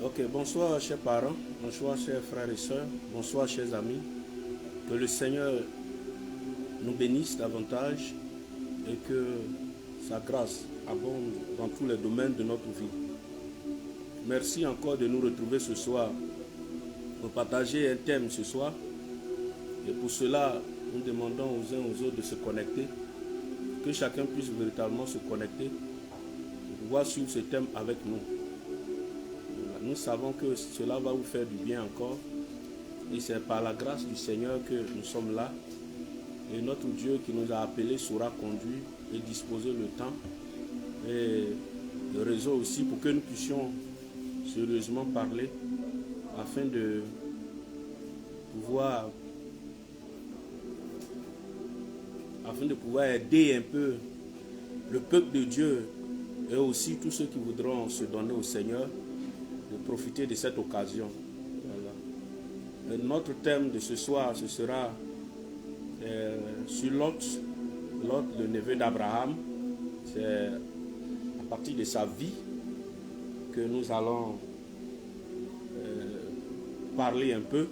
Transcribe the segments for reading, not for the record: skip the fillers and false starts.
Ok, bonsoir chers parents, bonsoir chers frères et sœurs, bonsoir chers amis. Que le Seigneur nous bénisse davantage et que sa grâce abonde dans tous les domaines de notre vie. Merci encore de nous retrouver ce soir pour partager un thème ce soir. Et pour cela, nous demandons aux uns aux autres de se connecter, que chacun puisse véritablement se connecter et pouvoir suivre ce thème avec nous. Nous savons que cela va vous faire du bien encore. Et c'est par la grâce du Seigneur que nous sommes là. Et notre Dieu qui nous a appelés saura conduire et disposer le temps et le réseau aussi pour que nous puissions sérieusement parler afin de pouvoir aider un peu le peuple de Dieu et aussi tous ceux qui voudront se donner au Seigneur de profiter de cette occasion. Voilà. Et notre thème de ce soir, ce sera sur Lot, le neveu d'Abraham. C'est à partir de sa vie que nous allons parler un peu,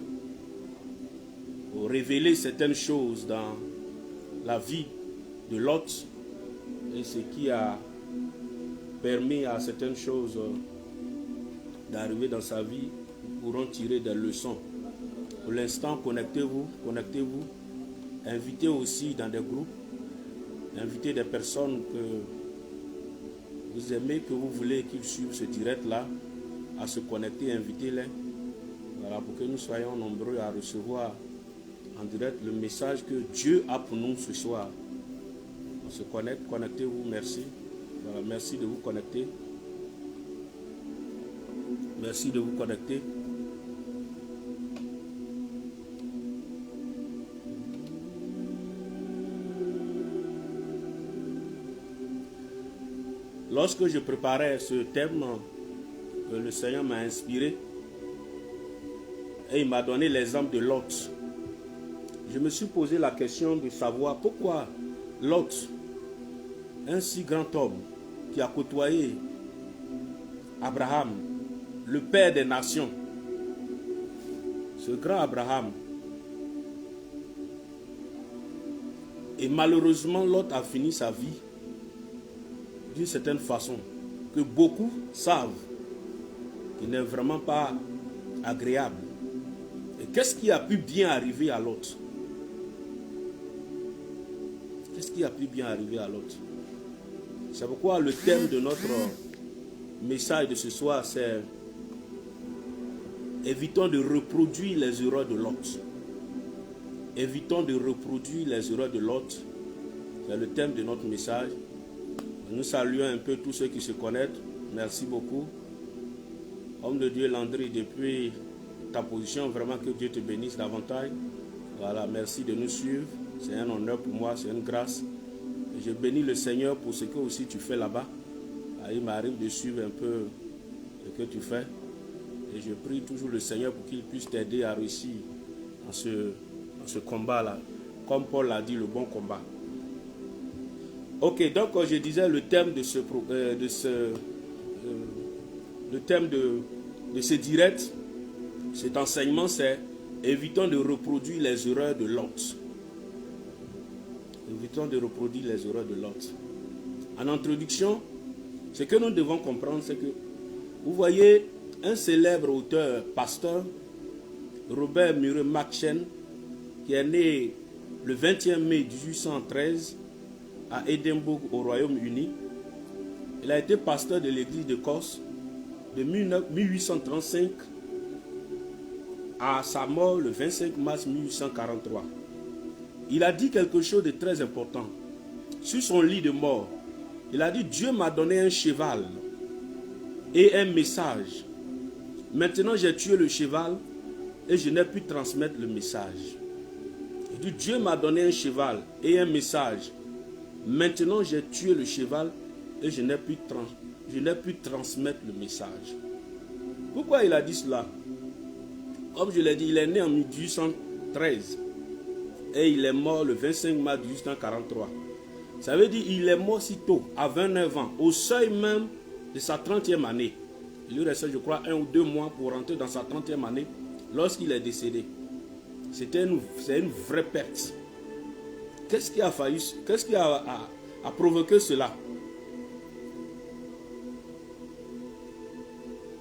pour révéler certaines choses dans la vie de Lot et ce qui a permis à certaines choses d'arriver dans sa vie. Nous pourrons tirer des leçons. Pour l'instant, connectez-vous, invitez aussi dans des groupes, invitez des personnes que vous aimez, que vous voulez qu'ils suivent ce direct-là, à se connecter, invitez-les. Voilà, pour que nous soyons nombreux à recevoir en direct le message que Dieu a pour nous ce soir. On se connecte, connectez-vous, merci. Voilà, merci de vous connecter. Merci de vous connecter. Lorsque je préparais ce thème que le Seigneur m'a inspiré, et il m'a donné l'exemple de Lot, je me suis posé la question de savoir pourquoi Lot, un si grand homme qui a côtoyé Abraham, le père des nations, ce grand Abraham, et malheureusement Lot a fini sa vie d'une certaine façon que beaucoup savent qu'il n'est vraiment pas agréable. Et qu'est-ce qui a pu bien arriver à Lot? Qu'est-ce qui a pu bien arriver à Lot? C'est pourquoi le thème de notre message de ce soir, c'est évitons de reproduire les erreurs de Lot. Évitons de reproduire les erreurs de Lot. C'est le thème de notre message. Nous saluons un peu tous ceux qui se connaissent. Merci beaucoup. Homme de Dieu Landry, depuis ta position, vraiment que Dieu te bénisse davantage. Voilà, merci de nous suivre. C'est un honneur pour moi, c'est une grâce. Et je bénis le Seigneur pour ce que aussi tu fais là-bas. Il m'arrive de suivre un peu ce que tu fais. Et je prie toujours le Seigneur pour qu'il puisse t'aider à réussir dans ce combat-là. Comme Paul l'a dit, le bon combat. Ok, donc je disais le thème de ce direct, cet enseignement, c'est évitons de reproduire les erreurs de Lot. Évitons de reproduire les erreurs de Lot. En introduction, ce que nous devons comprendre, c'est que vous voyez un célèbre auteur, pasteur, Robert Murray M'Cheyne, qui est né le 21 mai 1813 à Édimbourg au Royaume-Uni. Il a été pasteur de l'église de Corse de 1835 à sa mort le 25 mars 1843. Il a dit quelque chose de très important. Sur son lit de mort, il a dit: Dieu m'a donné un cheval et un message. Maintenant j'ai tué le cheval et je n'ai pu transmettre le message. Il dit: Dieu m'a donné un cheval et un message. Maintenant j'ai tué le cheval et je n'ai pu transmettre le message. Pourquoi il a dit cela? Comme je l'ai dit, il est né en 1813 et il est mort le 25 mars 1843. Ça veut dire qu'il est mort si tôt, à 29 ans, au seuil même de sa 30e année. Il lui restait, je crois, 1 ou 2 mois pour rentrer dans sa 30e année lorsqu'il est décédé. C'est une vraie perte. Qu'est-ce qui a provoqué cela?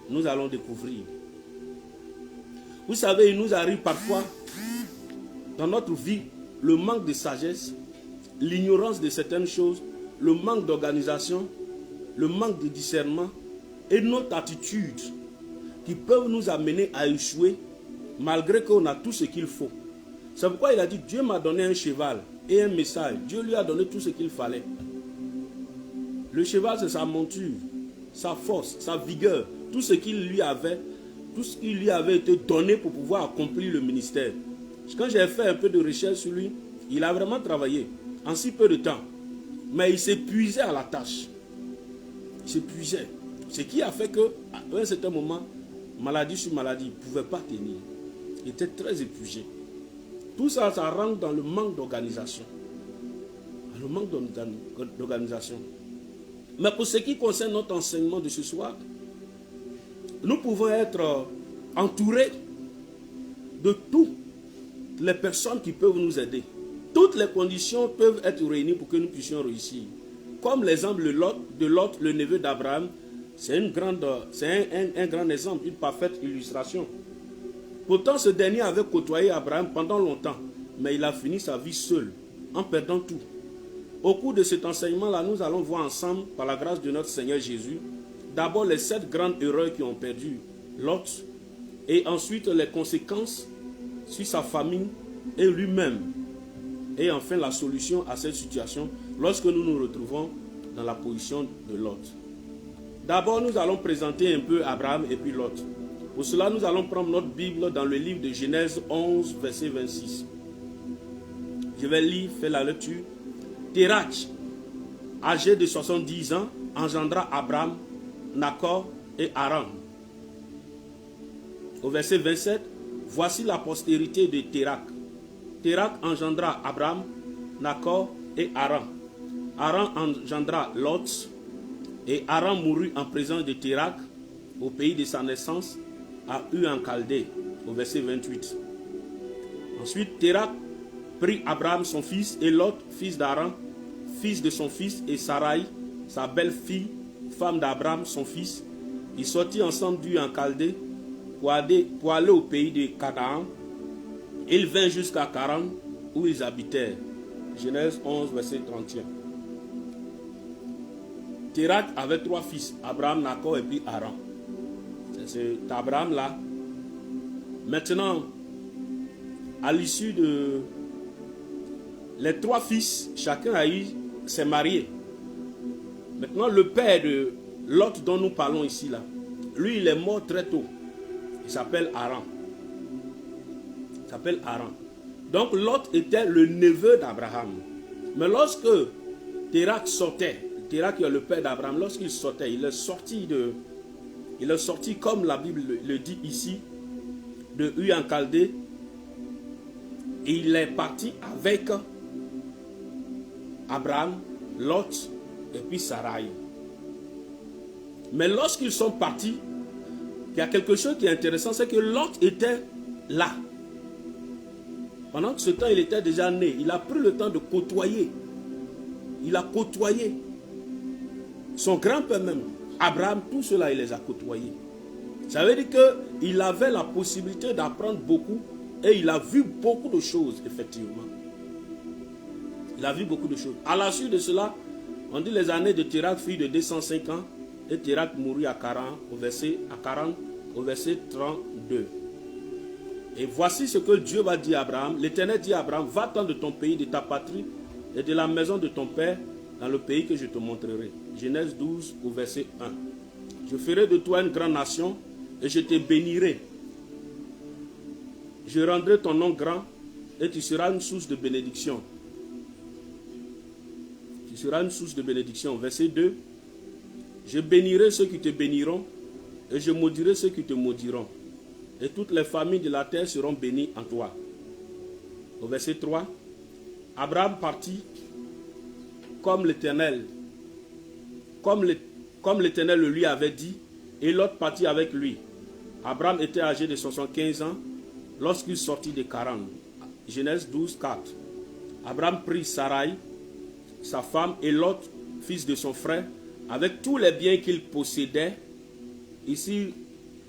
Nous allons découvrir. Vous savez, il nous arrive parfois dans notre vie le manque de sagesse, l'ignorance de certaines choses, le manque d'organisation, le manque de discernement et notre attitude qui peuvent nous amener à échouer malgré qu'on a tout ce qu'il faut. C'est pourquoi il a dit, Dieu m'a donné un cheval et un message. Dieu lui a donné tout ce qu'il fallait. Le cheval, c'est sa monture, sa force, sa vigueur, tout ce qu'il lui avait été donné pour pouvoir accomplir le ministère. Quand j'ai fait un peu de recherche sur lui, il a vraiment travaillé en si peu de temps. Mais il s'épuisait à la tâche. Il s'épuisait. Ce qui a fait qu'à un certain moment, maladie sur maladie, il ne pouvait pas tenir. Il était très épuisé. Tout ça, ça rentre dans le manque d'organisation. Le manque d'organisation. Mais pour ce qui concerne notre enseignement de ce soir, nous pouvons être entourés de toutes les personnes qui peuvent nous aider. Toutes les conditions peuvent être réunies pour que nous puissions réussir. Comme l'exemple de Lot, le neveu d'Abraham, c'est un grand exemple, une parfaite illustration. Pourtant, ce dernier avait côtoyé Abraham pendant longtemps, mais il a fini sa vie seul, en perdant tout. Au cours de cet enseignement-là, nous allons voir ensemble, par la grâce de notre Seigneur Jésus, d'abord les 7 grandes erreurs qui ont perdu Lot, et ensuite les conséquences sur sa famille et lui-même. Et enfin la solution à cette situation lorsque nous nous retrouvons dans la position de Lot. D'abord, nous allons présenter un peu Abraham et puis Lot. Pour cela, nous allons prendre notre Bible dans le livre de Genèse 11, verset 26. Je vais lire, faire la lecture. Térach, âgé de 70 ans, engendra Abraham, Nacor et Haran. Au verset 27, voici la postérité de Térach. Térach engendra Abraham, Nacor et Haran. Haran engendra Lot, et Haran mourut en présence de Térach au pays de sa naissance, à Ur en Chaldée, au verset 28. Ensuite, Térach prit Abraham son fils et Lot, fils d'Haran, fils de son fils, et Sarai, sa belle-fille, femme d'Abraham, son fils. Ils sortirent ensemble d'Ur en Chaldée pour aller au pays de Canaan. Ils vinrent jusqu'à Charan, où ils habitèrent. Genèse 11, verset 31. Térach avait 3 fils, Abraham, Nacor et puis Haran. C'est cet Abraham-là. Maintenant, à l'issue de... Les 3 fils, chacun s'est marié. Maintenant, le père de Lot dont nous parlons ici, là, lui, il est mort très tôt. Il s'appelle Haran. Donc, Lot était le neveu d'Abraham. Mais lorsque Térach sortait, Térach est le père d'Abraham, lorsqu'il sortait, il est sorti comme la Bible le dit ici, de Ur en Chaldée, et il est parti avec Abraham, Lot et puis Sarai. Mais lorsqu'ils sont partis, il y a quelque chose qui est intéressant, c'est que Lot était là. Pendant que ce temps, il était déjà né. Il a pris le temps de côtoyer. Il a côtoyé son grand-père même. Abraham, tout cela, il les a côtoyés. Ça veut dire qu'il avait la possibilité d'apprendre beaucoup et il a vu beaucoup de choses, effectivement. Il a vu beaucoup de choses. À la suite de cela, on dit les années de Térach furent de 205 ans et Térach mourut à 40 au verset 32. Et voici ce que Dieu va dire à Abraham. L'Éternel dit à Abraham, va-t'en de ton pays, de ta patrie et de la maison de ton père dans le pays que je te montrerai. Genèse 12 au verset 1. Je ferai de toi une grande nation et je te bénirai. Je rendrai ton nom grand et tu seras une source de bénédiction. Tu seras une source de bénédiction. Verset 2. Je bénirai ceux qui te béniront et je maudirai ceux qui te maudiront. Et toutes les familles de la terre seront bénies en toi. Au verset 3. Abraham partit comme l'Éternel le lui avait dit, et Lot partit avec lui. Abraham était âgé de 75 ans lorsqu'il sortit de Charan. Genèse 12, 4. Abraham prit Sarai, sa femme, et Lot, fils de son frère, avec tous les biens qu'il possédait. Ici,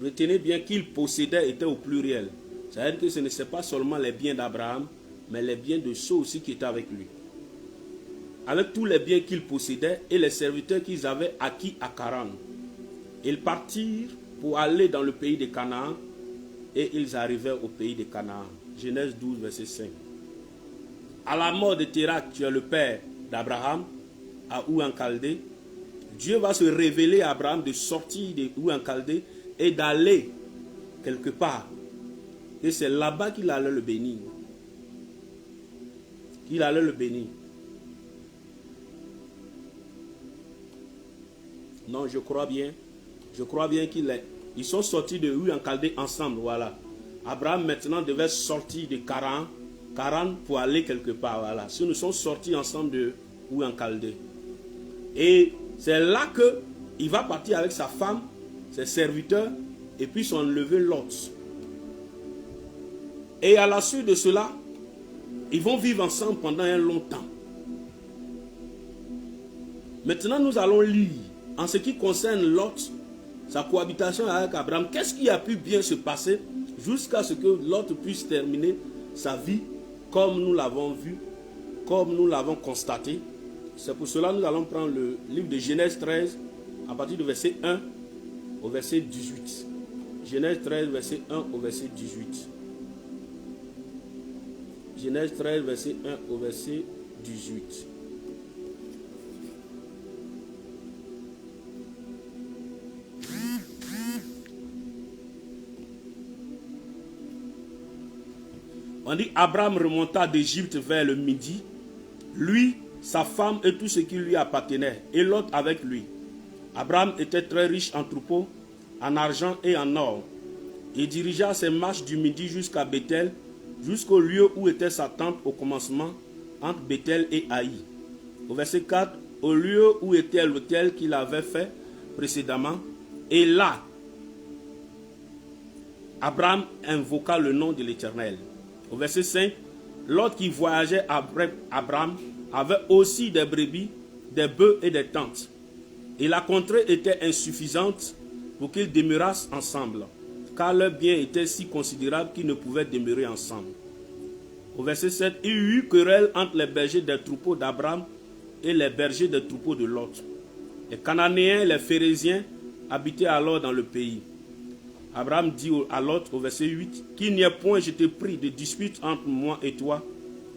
retenez bien qu'il possédait était au pluriel. C'est-à-dire que ce ne sont pas seulement les biens d'Abraham, mais les biens de ceux aussi qui étaient avec lui. Avec tous les biens qu'il possédait et les serviteurs qu'ils avaient acquis à Charan. Ils partirent pour aller dans le pays de Canaan et ils arrivèrent au pays de Canaan. Genèse 12, verset 5. À la mort de Térak, tu es le père d'Abraham, à Ur en Chaldée, Dieu va se révéler à Abraham de sortir de Ur en Chaldée et d'aller quelque part. Et c'est là-bas qu'il allait le bénir. Qu'il allait le bénir. Non, je crois bien. Je crois bien ils sont sortis de Ur en Chaldée ensemble, voilà. Abraham maintenant devait sortir de Charan pour aller quelque part, voilà. Si nous sommes sortis ensemble de Ur en Chaldée. Et c'est là qu'il va partir avec sa femme, ses serviteurs, et puis son neveu Lot. Et à la suite de cela, ils vont vivre ensemble pendant un long temps. Maintenant, nous allons lire, en ce qui concerne Lot, sa cohabitation avec Abraham, qu'est-ce qui a pu bien se passer jusqu'à ce que Lot puisse terminer sa vie comme nous l'avons vu, comme nous l'avons constaté. C'est pour cela que nous allons prendre le livre de Genèse 13, à partir du verset 1 au verset 18. Genèse 13, verset 1 au verset 18. Genèse 13, verset 1 au verset 18. On dit Abraham remonta d'Égypte vers le midi, lui, sa femme et tout ce qui lui appartenait, et Lot avec lui. Abraham était très riche en troupeaux, en argent et en or. Il dirigea ses marches du midi jusqu'à Bethel, jusqu'au lieu où était sa tente au commencement, entre Bethel et Haï. Au verset 4, au lieu où était l'autel qu'il avait fait précédemment, et là, Abraham invoqua le nom de l'Éternel. Au verset 5, Lot qui voyageait après Abraham avait aussi des brebis, des bœufs et des tentes. Et la contrée était insuffisante pour qu'ils demeurassent ensemble, car leurs biens étaient si considérables qu'ils ne pouvaient demeurer ensemble. Au verset 7, il y eut querelle entre les bergers des troupeaux d'Abraham et les bergers des troupeaux de Lot. Les Cananéens et les Phérésiens habitaient alors dans le pays. Abraham dit à Lot au verset 8, « Qu'il n'y ait point, je te prie, de dispute entre moi et toi,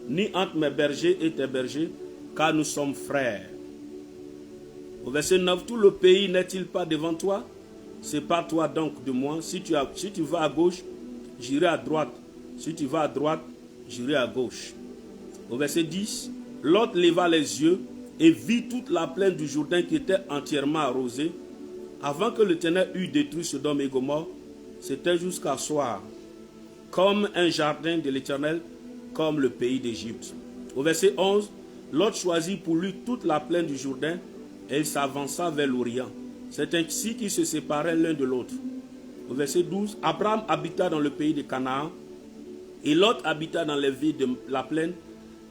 ni entre mes bergers et tes bergers, car nous sommes frères. » Au verset 9, « Tout le pays n'est-il pas devant toi? Sépare-toi donc de moi. Si tu vas à gauche, j'irai à droite. Si tu vas à droite, j'irai à gauche. » Au verset 10, Lot leva les yeux et vit toute la plaine du Jourdain qui était entièrement arrosée. Avant que l'Éternel eût détruit Sodome et Gomorrhe, c'était jusqu'à soir, comme un jardin de l'Éternel, comme le pays d'Égypte. Au verset 11, Lot choisit pour lui toute la plaine du Jourdain et il s'avança vers l'Orient. C'est ainsi qu'ils se séparaient l'un de l'autre. Au verset 12, Abraham habita dans le pays de Canaan et Lot habita dans les villes de la plaine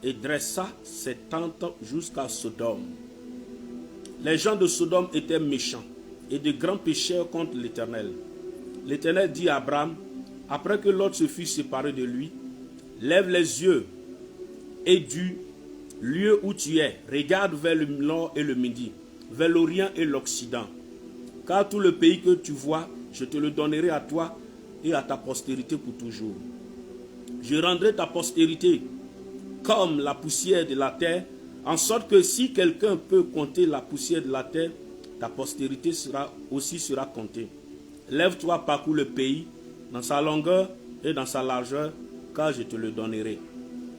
et dressa ses tentes jusqu'à Sodome. Les gens de Sodome étaient méchants et de grands pécheurs contre l'Éternel. L'Éternel dit à Abraham, après que Lot se fut séparé de lui, « Lève les yeux et du lieu où tu es, regarde vers le nord et le midi, vers l'Orient et l'Occident. Car tout le pays que tu vois, je te le donnerai à toi et à ta postérité pour toujours. Je rendrai ta postérité comme la poussière de la terre, en sorte que si quelqu'un peut compter la poussière de la terre, ta postérité sera comptée. Lève-toi, parcours le pays, dans sa longueur et dans sa largeur, car je te le donnerai. »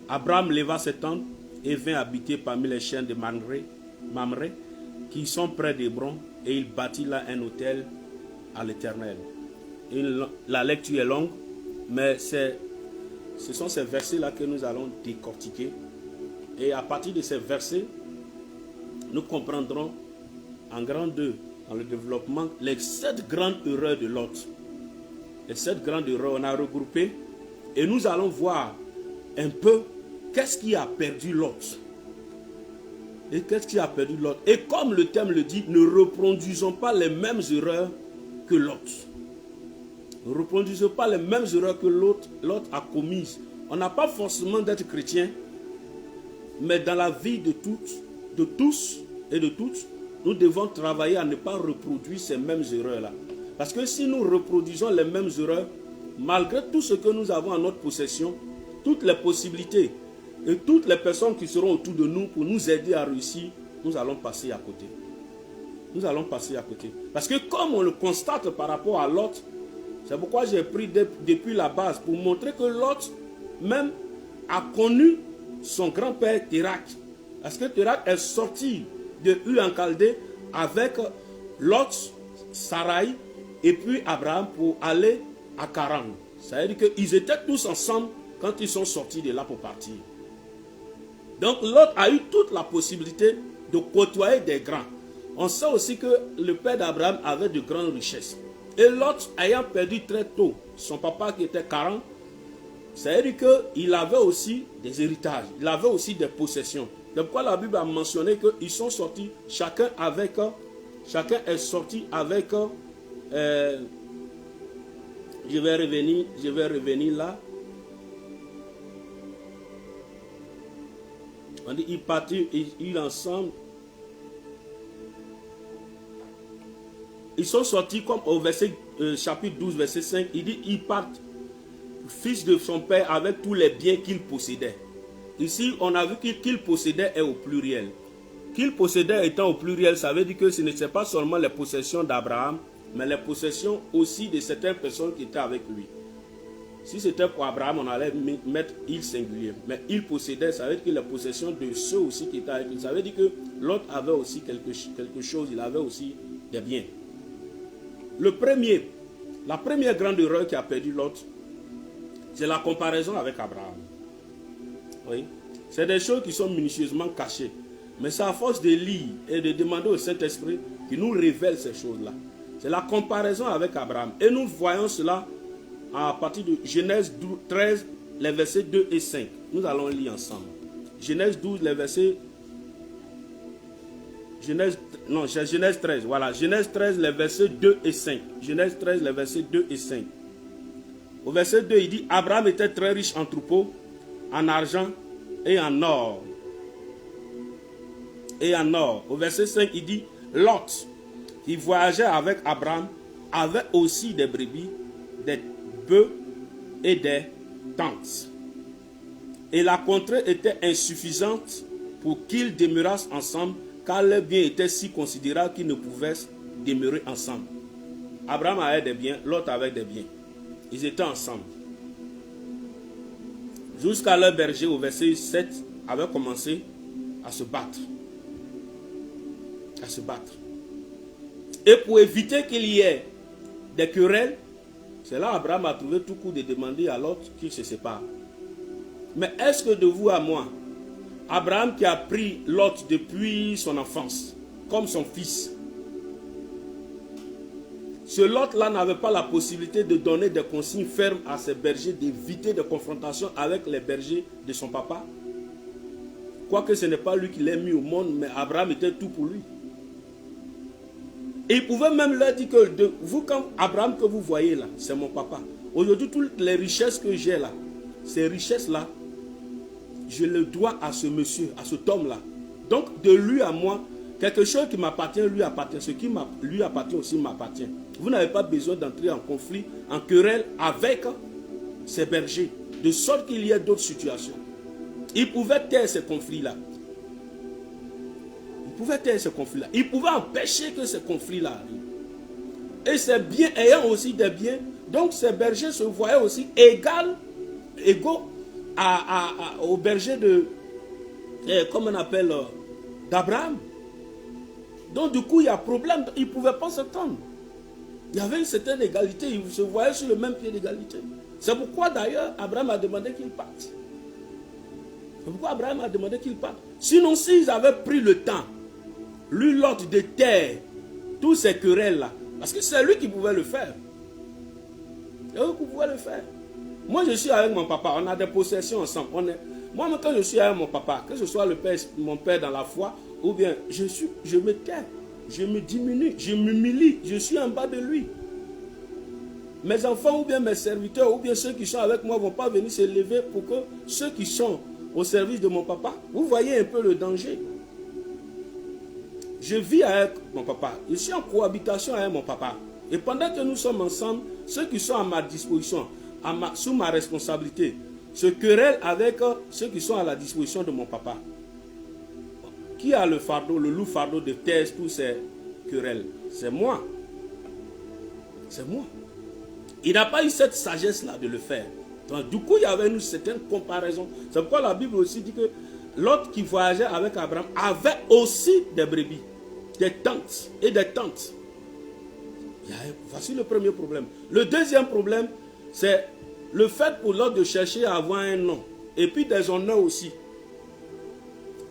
Abraham leva ses tentes et vint habiter parmi les chaînes de Mamré, qui sont près d'Hébron, et il bâtit là un autel à l'Éternel. La lecture est longue, mais ce sont ces versets-là que nous allons décortiquer. Et à partir de ces versets, nous comprendrons en grand 2 dans le développement, les 7 grandes erreurs de Lot. Les 7 grandes erreurs, on a regroupé et nous allons voir un peu qu'est-ce qui a perdu Lot. Et qu'est-ce qui a perdu Lot? Et comme le thème le dit, ne reproduisons pas les mêmes erreurs que Lot. Ne reproduisons pas les mêmes erreurs que Lot a commises. On n'a pas forcément d'être chrétien, mais dans la vie de tous et de toutes, nous devons travailler à ne pas reproduire ces mêmes erreurs-là. Parce que si nous reproduisons les mêmes erreurs, malgré tout ce que nous avons en notre possession, toutes les possibilités et toutes les personnes qui seront autour de nous pour nous aider à réussir, nous allons passer à côté. Nous allons passer à côté. Parce que comme on le constate par rapport à Lot, c'est pourquoi j'ai pris depuis la base pour montrer que Lot même a connu son grand-père Térak. Parce que Térak est sorti de Ur en Chaldée avec Lot, Sarai et puis Abraham pour aller à Charan. Ça veut dire qu'ils étaient tous ensemble quand ils sont sortis de là pour partir. Donc Lot a eu toute la possibilité de côtoyer des grands. On sait aussi que le père d'Abraham avait de grandes richesses. Et Lot ayant perdu très tôt son papa qui était Charan, ça veut dire qu'il avait aussi des héritages, il avait aussi des possessions. Donc pourquoi la Bible a mentionné qu'ils sont sortis, chacun est sorti avec, je vais revenir là. On dit ils partent, ils ensemble. Ils sont sortis comme au verset, chapitre 12, verset 5, il dit ils partent, fils de son père, avec tous les biens qu'il possédait. Ici, on a vu qu'il possédait est au pluriel. Qu'il possédait étant au pluriel, ça veut dire que ce n'était pas seulement les possessions d'Abraham, mais les possessions aussi de certaines personnes qui étaient avec lui. Si c'était pour Abraham, on allait mettre il singulier. Mais il possédait, ça veut dire que les possessions de ceux aussi qui étaient avec lui. Ça veut dire que l'autre avait aussi quelque chose, il avait aussi des biens. La première grande erreur qui a perdu Lot, c'est la comparaison avec Abraham. Oui. C'est des choses qui sont minutieusement cachées. Mais c'est à force de lire et de demander au Saint-Esprit qui nous révèle ces choses-là. C'est la comparaison avec Abraham. Et nous voyons cela à partir de Genèse 13, les versets 2 et 5. Nous allons lire ensemble. Genèse 12, les versets... Genèse 13, voilà. Genèse 13, les versets 2 et 5. Genèse 13, les versets 2 et 5. Au verset 2, il dit, Abraham était très riche en troupeaux, en argent et en or. Au verset 5, il dit, Lot, qui voyageait avec Abraham, avait aussi des brebis, des bœufs et des tentes. Et la contrée était insuffisante pour qu'ils demeurassent ensemble, car leurs biens étaient si considérables qu'ils ne pouvaient demeurer ensemble. Abraham avait des biens, Lot avait des biens. Ils étaient ensemble. Jusqu'à leur berger, au verset 7, avait commencé à se battre. Et pour éviter qu'il y ait des querelles, c'est là Abraham a trouvé tout coup de demander à Lot qu'il se sépare. Mais est-ce que de vous à moi, Abraham qui a pris Lot depuis son enfance, comme son fils, ce Lot-là n'avait pas la possibilité de donner des consignes fermes à ses bergers, d'éviter des confrontations avec les bergers de son papa? Quoique ce n'est pas lui qui l'a mis au monde, mais Abraham était tout pour lui. Et il pouvait même leur dire que vous, quand Abraham que vous voyez là, c'est mon papa. Aujourd'hui, toutes les richesses que j'ai là, ces richesses-là, je le dois à ce monsieur, à cet homme-là. Donc, de lui à moi, quelque chose qui m'appartient, lui appartient. Ce qui lui appartient aussi m'appartient. Vous n'avez pas besoin d'entrer en conflit, en querelle avec ces bergers, de sorte qu'il y ait d'autres situations. Il pouvait taire ces conflits-là. Il pouvait empêcher que ces conflits-là arrivent. Et ces biens ayant aussi des biens, donc ces bergers se voyaient aussi égaux aux bergers comme on appelle, d'Abraham. Donc du coup, il y a problème, ils ne pouvaient pas s'entendre. Il y avait une certaine égalité, ils se voyaient sur le même pied d'égalité. C'est pourquoi d'ailleurs, Abraham a demandé qu'il parte. Sinon, s'ils avaient pris le temps, lui, Lot, de taire tous ces querelles-là. Parce que c'est lui qui pouvait le faire. C'est lui qui pouvait le faire. Moi, je suis avec mon papa, on a des possessions ensemble. Moi, quand je suis avec mon papa, que ce soit mon père dans la foi, ou bien je me tais, je me diminue, je m'humilie, je suis en bas de lui. Mes enfants ou bien mes serviteurs ou bien ceux qui sont avec moi ne vont pas venir se lever pour que ceux qui sont au service de mon papa, vous voyez un peu le danger. Je vis avec mon papa, je suis en cohabitation avec mon papa. Et pendant que nous sommes ensemble, ceux qui sont à ma disposition, sous ma responsabilité, se querellent avec ceux qui sont à la disposition de mon papa. Qui a le fardeau, le lourd fardeau de taire tous ces querelles? C'est moi. C'est moi. Il n'a pas eu cette sagesse-là de le faire. Donc, du coup, il y avait une certaine comparaison. C'est pourquoi la Bible aussi dit que Lot qui voyageait avec Abraham avait aussi des brebis, des tentes et des tentes. Voici le premier problème. Le deuxième problème, c'est le fait pour Lot de chercher à avoir un nom. Et puis des honneurs aussi.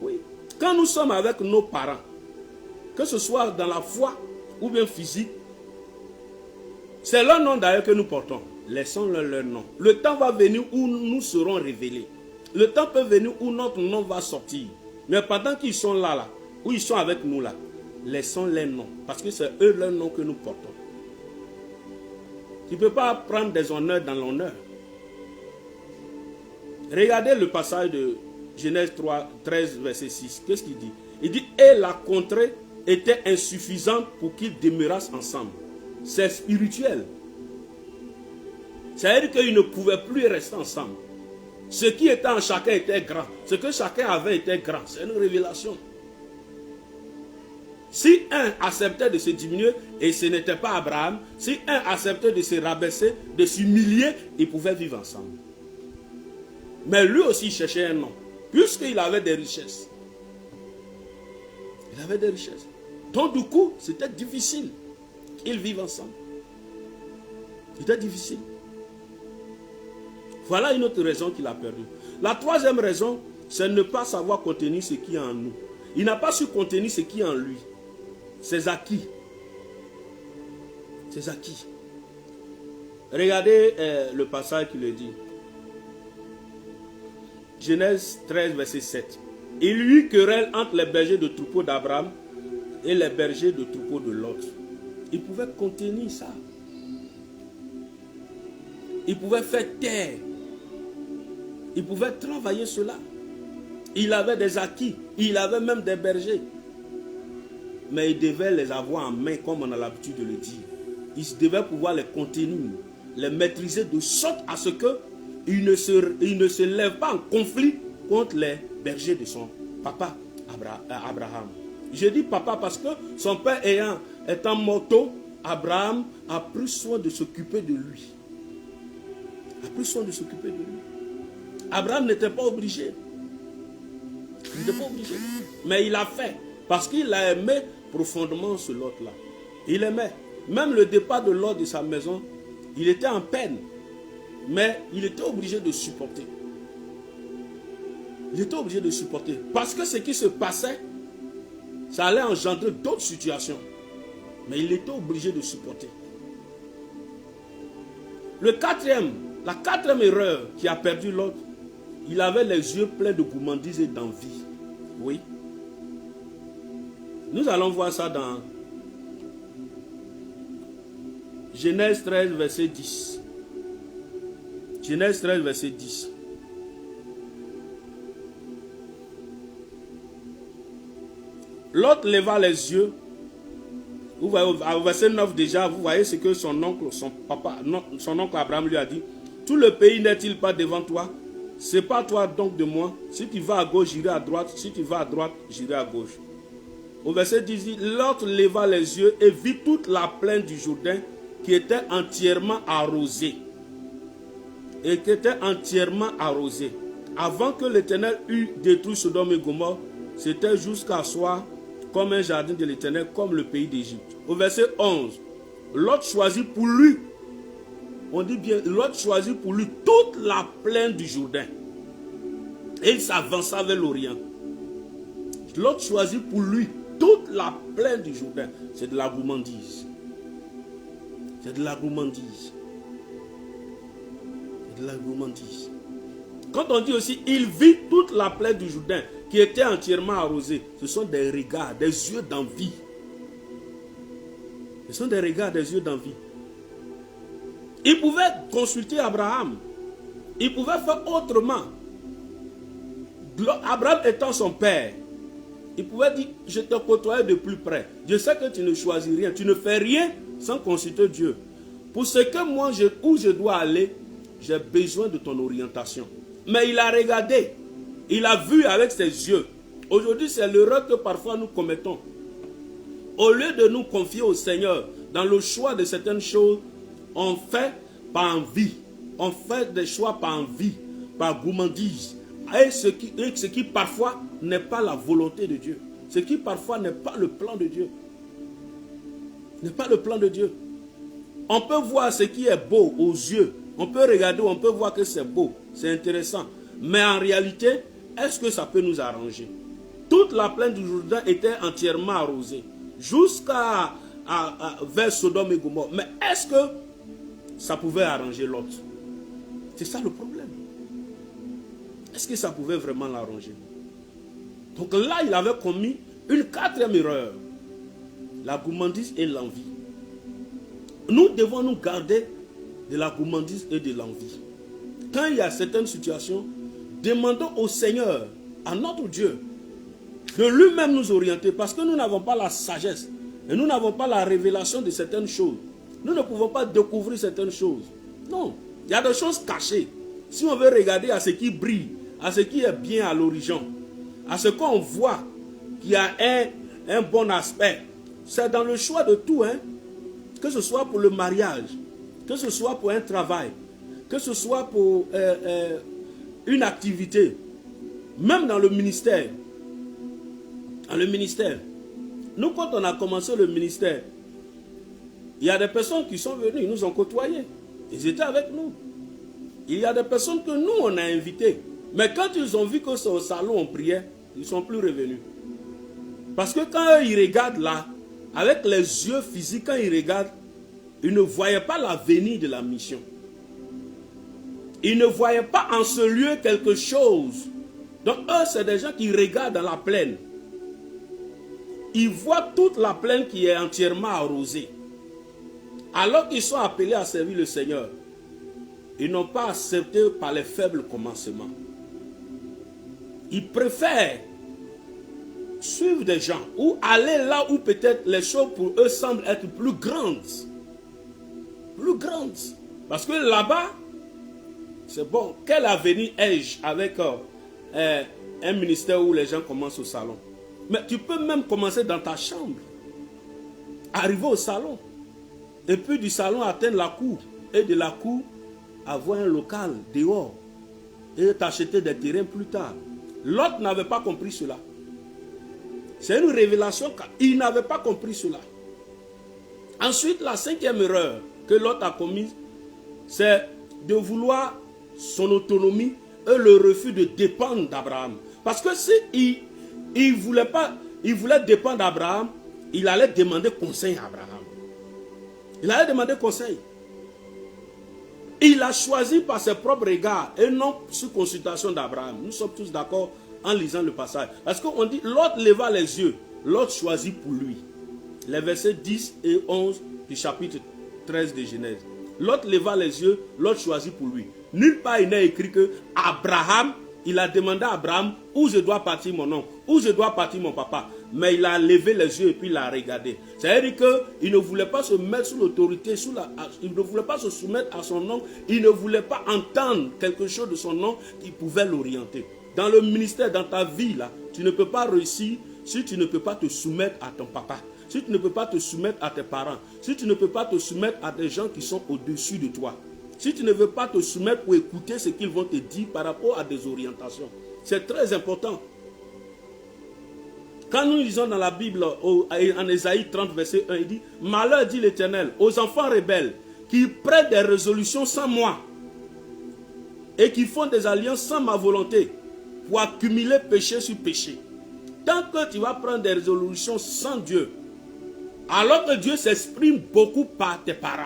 Oui. Quand nous sommes avec nos parents, que ce soit dans la foi ou bien physique, c'est leur nom d'ailleurs que nous portons. Laissons-leur leur nom. Le temps va venir où nous serons révélés. Le temps peut venir où notre nom va sortir. Mais pendant qu'ils sont là, où ils sont avec nous là, laissons les noms. Parce que c'est eux leur nom que nous portons. Tu ne peux pas prendre des honneurs dans l'honneur. Regardez le passage de Genèse 13, verset 6. Qu'est-ce qu'il dit? Il dit, et la contrée était insuffisante pour qu'ils demeurassent ensemble. C'est spirituel. C'est-à-dire qu'ils ne pouvaient plus rester ensemble. Ce qui était en chacun était grand. Ce que chacun avait était grand. C'est une révélation. Si un acceptait de se diminuer, et ce n'était pas Abraham, si un acceptait de se rabaisser, de s'humilier, ils pouvaient vivre ensemble. Mais lui aussi cherchait un nom, puisqu'il avait des richesses. Il avait des richesses. Donc du coup, c'était difficile qu'ils vivent ensemble. C'était difficile. Voilà une autre raison qu'il a perdu. La troisième raison, c'est ne pas savoir contenir ce qui est en nous. Il n'a pas su contenir ce qui est en lui. Ses acquis. Ses acquis. Regardez le passage qui le dit. Genèse 13, verset 7. Il y eut querelle entre les bergers de troupeaux d'Abraham et les bergers de troupeaux de Lot. Il pouvait contenir ça. Il pouvait faire taire. Il pouvait travailler cela. Il avait des acquis. Il avait même des bergers. Mais il devait les avoir en main, comme on a l'habitude de le dire. Il devait pouvoir les contenir, les maîtriser de sorte à ce qu'il ne se lève pas en conflit contre les bergers de son papa Abraham. Je dis papa parce que son père étant morto, Abraham a pris soin de s'occuper de lui. A pris soin de s'occuper de lui. Abraham n'était pas obligé. Il n'était pas obligé. Mais il a fait. Parce qu'il a aimé profondément ce Lot-là. Il aimait. Même le départ de Lot de sa maison, il était en peine. Mais il était obligé de supporter. Il était obligé de supporter. Parce que ce qui se passait, ça allait engendrer d'autres situations. Mais il était obligé de supporter. La quatrième erreur qui a perdu Lot, il avait les yeux pleins de gourmandise et d'envie. Oui. Nous allons voir ça dans Genèse 13, verset 10. Genèse 13, verset 10. Lot leva les yeux. Vous voyez, au verset 9 déjà, vous voyez ce que son oncle Abraham lui a dit. Tout le pays n'est-il pas devant toi? Sépare-toi donc de moi. Si tu vas à gauche, j'irai à droite. Si tu vas à droite, j'irai à gauche. Au verset 10, Lot leva les yeux et vit toute la plaine du Jourdain qui était entièrement arrosée. Et qui était entièrement arrosée. Avant que l'Éternel eût détruit Sodome et Gomorrhe, c'était jusqu'à soi comme un jardin de l'Éternel, comme le pays d'Égypte. Au verset 11, Lot choisit pour lui, on dit bien, Lot choisit pour lui toute la plaine du Jourdain. Et il s'avança vers l'Orient. Lot choisit pour lui toute toute la plaine du Jourdain. C'est de la gourmandise. C'est de la gourmandise. C'est de la gourmandise. Quand on dit aussi, il vit toute la plaine du Jourdain qui était entièrement arrosée, ce sont des regards, des yeux d'envie. Ce sont des regards, des yeux d'envie. Il pouvait consulter Abraham. Il pouvait faire autrement. Abraham étant son père, il pouvait dire, je te côtoie de plus près. Je sais que tu ne choisis rien. Tu ne fais rien sans consulter Dieu. Pour ce que moi, où je dois aller, j'ai besoin de ton orientation. Mais il a regardé. Il a vu avec ses yeux. Aujourd'hui, c'est l'erreur que parfois nous commettons. Au lieu de nous confier au Seigneur dans le choix de certaines choses, on fait par envie. On fait des choix par envie, par gourmandise. Et ce qui parfois n'est pas la volonté de Dieu. Ce qui parfois n'est pas le plan de Dieu. N'est pas le plan de Dieu. On peut voir ce qui est beau aux yeux. On peut regarder, on peut voir que c'est beau. C'est intéressant. Mais en réalité, est-ce que ça peut nous arranger? Toute la plaine du Jourdain était entièrement arrosée. Jusqu'à vers Sodome et Gomorrhe. Mais est-ce que ça pouvait arranger l'autre? C'est ça le problème. Est-ce que ça pouvait vraiment l'arranger? Donc là, il avait commis une quatrième erreur. La gourmandise et l'envie. Nous devons nous garder de la gourmandise et de l'envie. Quand il y a certaines situations, demandons au Seigneur, à notre Dieu, de lui-même nous orienter, parce que nous n'avons pas la sagesse et nous n'avons pas la révélation de certaines choses. Nous ne pouvons pas découvrir certaines choses. Non, il y a des choses cachées. Si on veut regarder à ce qui brille, à ce qui est bien à l'horizon, à ce qu'on voit qui a un bon aspect, c'est dans le choix de tout, hein? Que ce soit pour le mariage, que ce soit pour un travail, que ce soit pour une activité, même dans le ministère. Dans le ministère. Nous, quand on a commencé le ministère, il y a des personnes qui sont venues, ils nous ont côtoyés. Ils étaient avec nous. Il y a des personnes que nous, on a invitées. Mais quand ils ont vu que c'est au salon, on priait, ils ne sont plus revenus. Parce que quand ils regardent là, avec les yeux physiques, quand ils regardent, ils ne voyaient pas l'avenir de la mission. Ils ne voyaient pas en ce lieu quelque chose. Donc eux, c'est des gens qui regardent dans la plaine. Ils voient toute la plaine qui est entièrement arrosée. Alors qu'ils sont appelés à servir le Seigneur, ils n'ont pas accepté par les faibles commencements. Ils préfèrent suivre des gens ou aller là où peut-être les choses pour eux semblent être plus grandes. Plus grandes. Parce que là-bas, c'est bon. Quel avenir ai-je avec un ministère où les gens commencent au salon? Mais tu peux même commencer dans ta chambre. Arriver au salon. Et puis du salon atteindre la cour. Et de la cour, avoir un local dehors. Et t'acheter des terrains plus tard. L'autre n'avait pas compris cela. C'est une révélation qu'il n'avait pas compris cela. Ensuite, la cinquième erreur que l'autre a commise, c'est de vouloir son autonomie et le refus de dépendre d'Abraham. Parce que si il voulait dépendre d'Abraham, il allait demander conseil à Abraham. Il allait demander conseil. Il a choisi par ses propres regards et non sous consultation d'Abraham. Nous sommes tous d'accord en lisant le passage. Parce qu'on dit, l'autre leva les yeux, l'autre choisit pour lui. Les versets 10 et 11 du chapitre 13 de Genèse. L'autre leva les yeux, l'autre choisit pour lui. Nulle part il n'est écrit que Abraham, il a demandé à Abraham où je dois partir mon oncle, où je dois partir mon papa. Mais il a levé les yeux et puis il a regardé. C'est-à-dire qu'il ne voulait pas se mettre sous l'autorité, il ne voulait pas se soumettre à son oncle, il ne voulait pas entendre quelque chose de son oncle qui pouvait l'orienter. Dans le ministère, dans ta vie, là, tu ne peux pas réussir si tu ne peux pas te soumettre à ton papa. Si tu ne peux pas te soumettre à tes parents. Si tu ne peux pas te soumettre à des gens qui sont au-dessus de toi. Si tu ne veux pas te soumettre pour écouter ce qu'ils vont te dire par rapport à des orientations. C'est très important. Quand nous lisons dans la Bible, en Ésaïe 30, verset 1, il dit, « Malheur, dit l'Éternel, aux enfants rebelles qui prennent des résolutions sans moi et qui font des alliances sans ma volonté pour accumuler péché sur péché. » tant que tu vas prendre des résolutions sans Dieu, alors que Dieu s'exprime beaucoup par tes parents,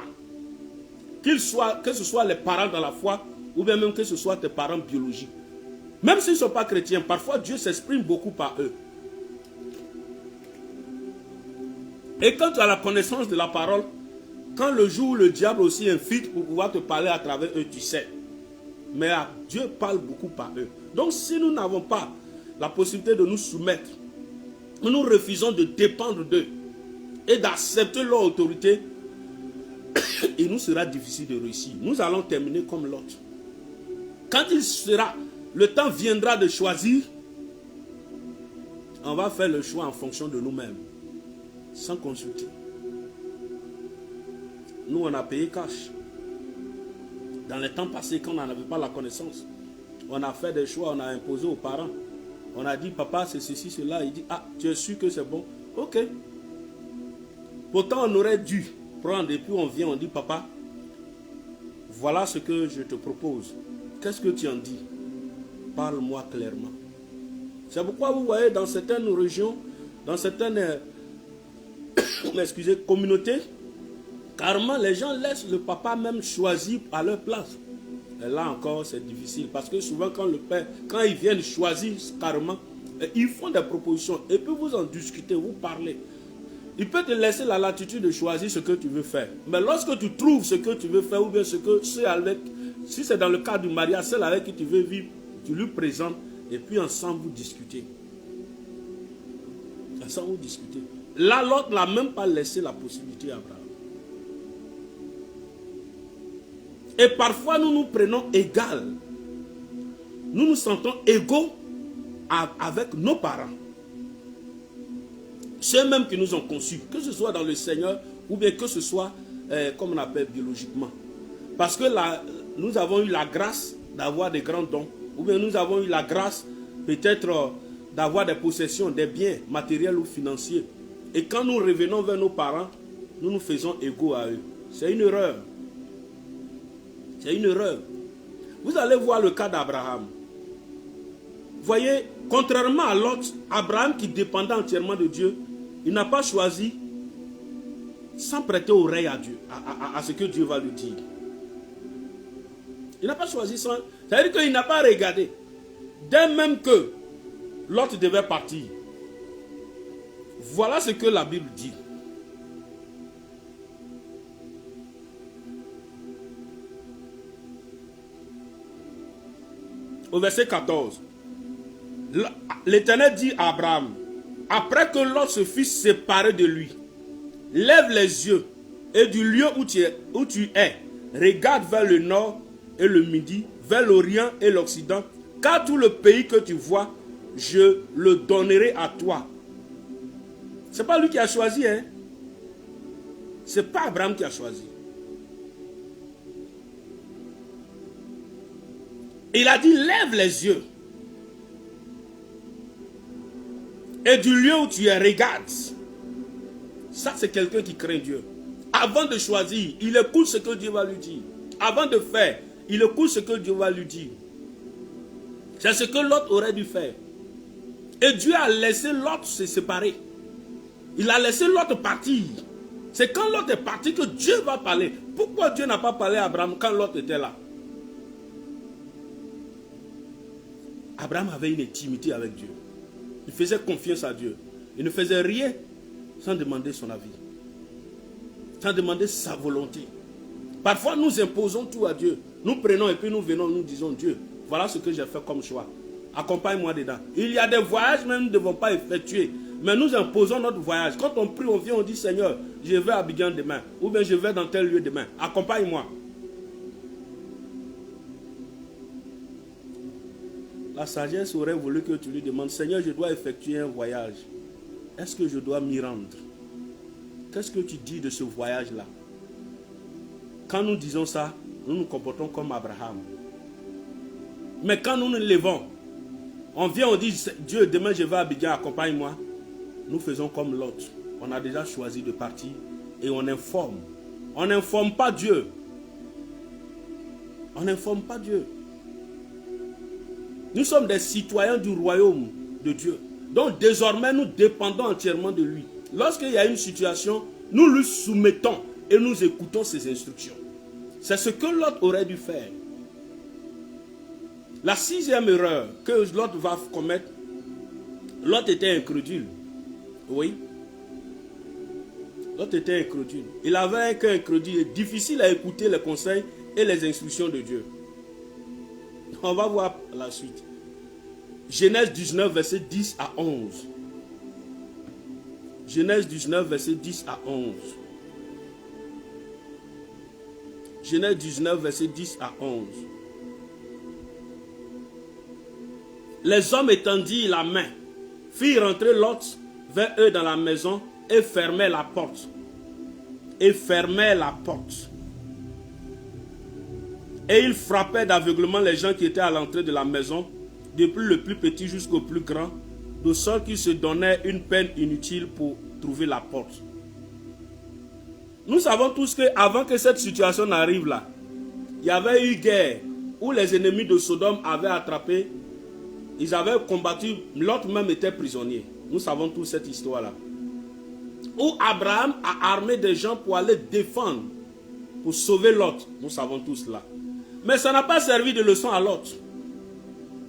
que ce soit les parents dans la foi, ou bien même que ce soit tes parents biologiques. Même s'ils ne sont pas chrétiens, parfois Dieu s'exprime beaucoup par eux. Et quand tu as la connaissance de la parole, quand le jour où le diable aussi infiltre pour pouvoir te parler à travers eux, tu sais. Mais Dieu parle beaucoup par eux. Donc si nous n'avons pas la possibilité de nous soumettre, nous refusons de dépendre d'eux et d'accepter leur autorité, il nous sera difficile de réussir. Nous allons terminer comme l'autre. Quand le temps viendra de choisir, on va faire le choix en fonction de nous-mêmes, sans consulter. Nous, on a payé cash. Dans les temps passés, quand on n'avait pas la connaissance, on a fait des choix, on a imposé aux parents. On a dit, papa, c'est ceci, cela. Il dit, ah, tu es sûr que c'est bon? Ok. Pourtant, on aurait dû prendre, et puis on vient, on dit, papa, voilà ce que je te propose. Qu'est-ce que tu en dis? Parle-moi clairement. C'est pourquoi vous voyez dans certaines régions, dans certaines communautés, carrément les gens laissent le papa même choisir à leur place. Et là encore c'est difficile parce que souvent quand le père, quand ils viennent choisir carrément, ils font des propositions et puis vous en discutez, vous parlez. Il peut te laisser la latitude de choisir ce que tu veux faire. Mais lorsque tu trouves ce que tu veux faire ou bien si c'est dans le cadre du mariage, celle avec qui tu veux vivre, tu lui présentes et puis ensemble vous discutez. Ensemble vous discutez. Là, l'autre n'a même pas laissé la possibilité à Abraham. Et parfois, nous nous prenons égal. Nous nous sentons égaux avec nos parents. Ceux mêmes qui nous ont conçus, que ce soit dans le Seigneur ou bien que ce soit, comme on appelle biologiquement. Parce que nous avons eu la grâce d'avoir des grands dons. Ou bien nous avons eu la grâce peut-être d'avoir des possessions, des biens matériels ou financiers. Et quand nous revenons vers nos parents, nous nous faisons égaux à eux. C'est une erreur. C'est une erreur. Vous allez voir le cas d'Abraham. Voyez, contrairement à l'autre, Abraham qui dépendait entièrement de Dieu, il n'a pas choisi sans prêter oreille à Dieu, à ce que Dieu va lui dire. Il n'a pas choisi sans... C'est-à-dire qu'il n'a pas regardé. Dès même que l'autre devait partir. Voilà ce que la Bible dit. Au verset 14. L'Éternel dit à Abraham, après que Lot se fut séparé de lui, lève les yeux et du lieu où tu es, regarde vers le nord et le midi, vers l'orient et l'occident, car tout le pays que tu vois, je le donnerai à toi. Ce n'est pas lui qui a choisi, hein. Ce n'est pas Abraham qui a choisi. Il a dit, lève les yeux. Et du lieu où tu es, regarde. Ça, c'est quelqu'un qui craint Dieu. Avant de choisir, il écoute ce que Dieu va lui dire. Avant de faire, il écoute ce que Dieu va lui dire. C'est ce que l'autre aurait dû faire. Et Dieu a laissé l'autre se séparer. Il a laissé l'autre partir. C'est quand l'autre est parti que Dieu va parler. Pourquoi Dieu n'a pas parlé à Abraham quand l'autre était là? Abraham avait une intimité avec Dieu. Il faisait confiance à Dieu. Il ne faisait rien sans demander son avis. Sans demander sa volonté. Parfois nous imposons tout à Dieu. Nous prenons et puis nous venons, nous disons, Dieu, voilà ce que j'ai fait comme choix. Accompagne-moi dedans. Il y a des voyages même nous ne devons pas effectuer. Mais nous imposons notre voyage. Quand on prie, on vient, on dit, Seigneur, je vais à Abidjan demain. Ou bien je vais dans tel lieu demain. Accompagne-moi. La sagesse aurait voulu que tu lui demandes, Seigneur, je dois effectuer un voyage. Est-ce que je dois m'y rendre? Qu'est-ce que tu dis de ce voyage-là? Quand nous disons ça, nous nous comportons comme Abraham. Mais quand nous nous levons, on vient, on dit, Dieu, demain je vais à Abidjan, accompagne-moi. Nous faisons comme l'autre. On a déjà choisi de partir et on informe. On n'informe pas Dieu. On n'informe pas Dieu. Nous sommes des citoyens du royaume de Dieu. Donc désormais, nous dépendons entièrement de lui. Lorsqu'il y a une situation, nous lui soumettons et nous écoutons ses instructions. C'est ce que Lot aurait dû faire. La sixième erreur que Lot va commettre, Lot était incrédule. Oui. Lot était incrédule. Il avait un cœur incrédule et difficile à écouter les conseils et les instructions de Dieu. On va voir la suite. Genèse 19, verset 10 à 11. Genèse 19, verset 10 à 11. Genèse 19, verset 10 à 11. Les hommes étendirent la main, firent rentrer Lot vers eux dans la maison et fermèrent la porte. Et fermèrent la porte. Et ils frappaient d'aveuglement les gens qui étaient à l'entrée de la maison, depuis le plus petit jusqu'au plus grand, de sorte qu'ils se donnaient une peine inutile pour trouver la porte. Nous savons tous qu'avant que cette situation n'arrive là, il y avait eu guerre où les ennemis de Sodome avaient attrapé, ils avaient combattu, l'autre même était prisonnier. Nous savons tous cette histoire-là. Où Abraham a armé des gens pour aller défendre, pour sauver Lot. Nous savons tous cela. Mais ça n'a pas servi de leçon à Lot.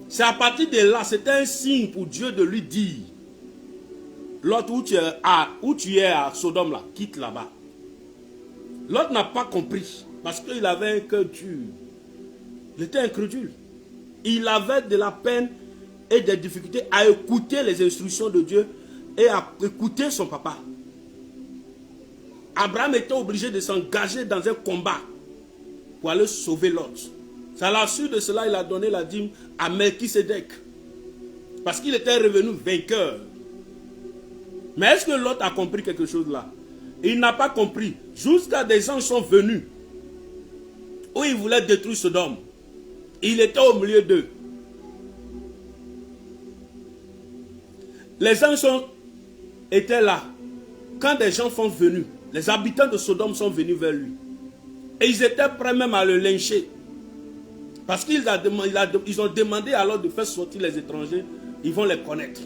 C'est à partir de là, c'était un signe pour Dieu de lui dire, Lot, où tu es à Sodome là, quitte là-bas. Lot n'a pas compris, parce qu'il avait un cœur dur. Il était incrédule. Il avait de la peine et des difficultés à écouter les instructions de Dieu et à écouter son papa. Abraham était obligé de s'engager dans un combat pour aller sauver Lot. C'est à la suite de cela, il a donné la dîme à Melchisedec. Parce qu'il était revenu vainqueur. Mais est-ce que Lot a compris quelque chose là? Il n'a pas compris. Jusqu'à des gens sont venus où ils voulaient détruire Sodome. Il était au milieu d'eux. Les gens étaient là. Quand des gens sont venus, les habitants de Sodome sont venus vers lui. Et ils étaient prêts même à le lyncher. Parce qu'ils ont demandé alors de faire sortir les étrangers. Ils vont les connaître.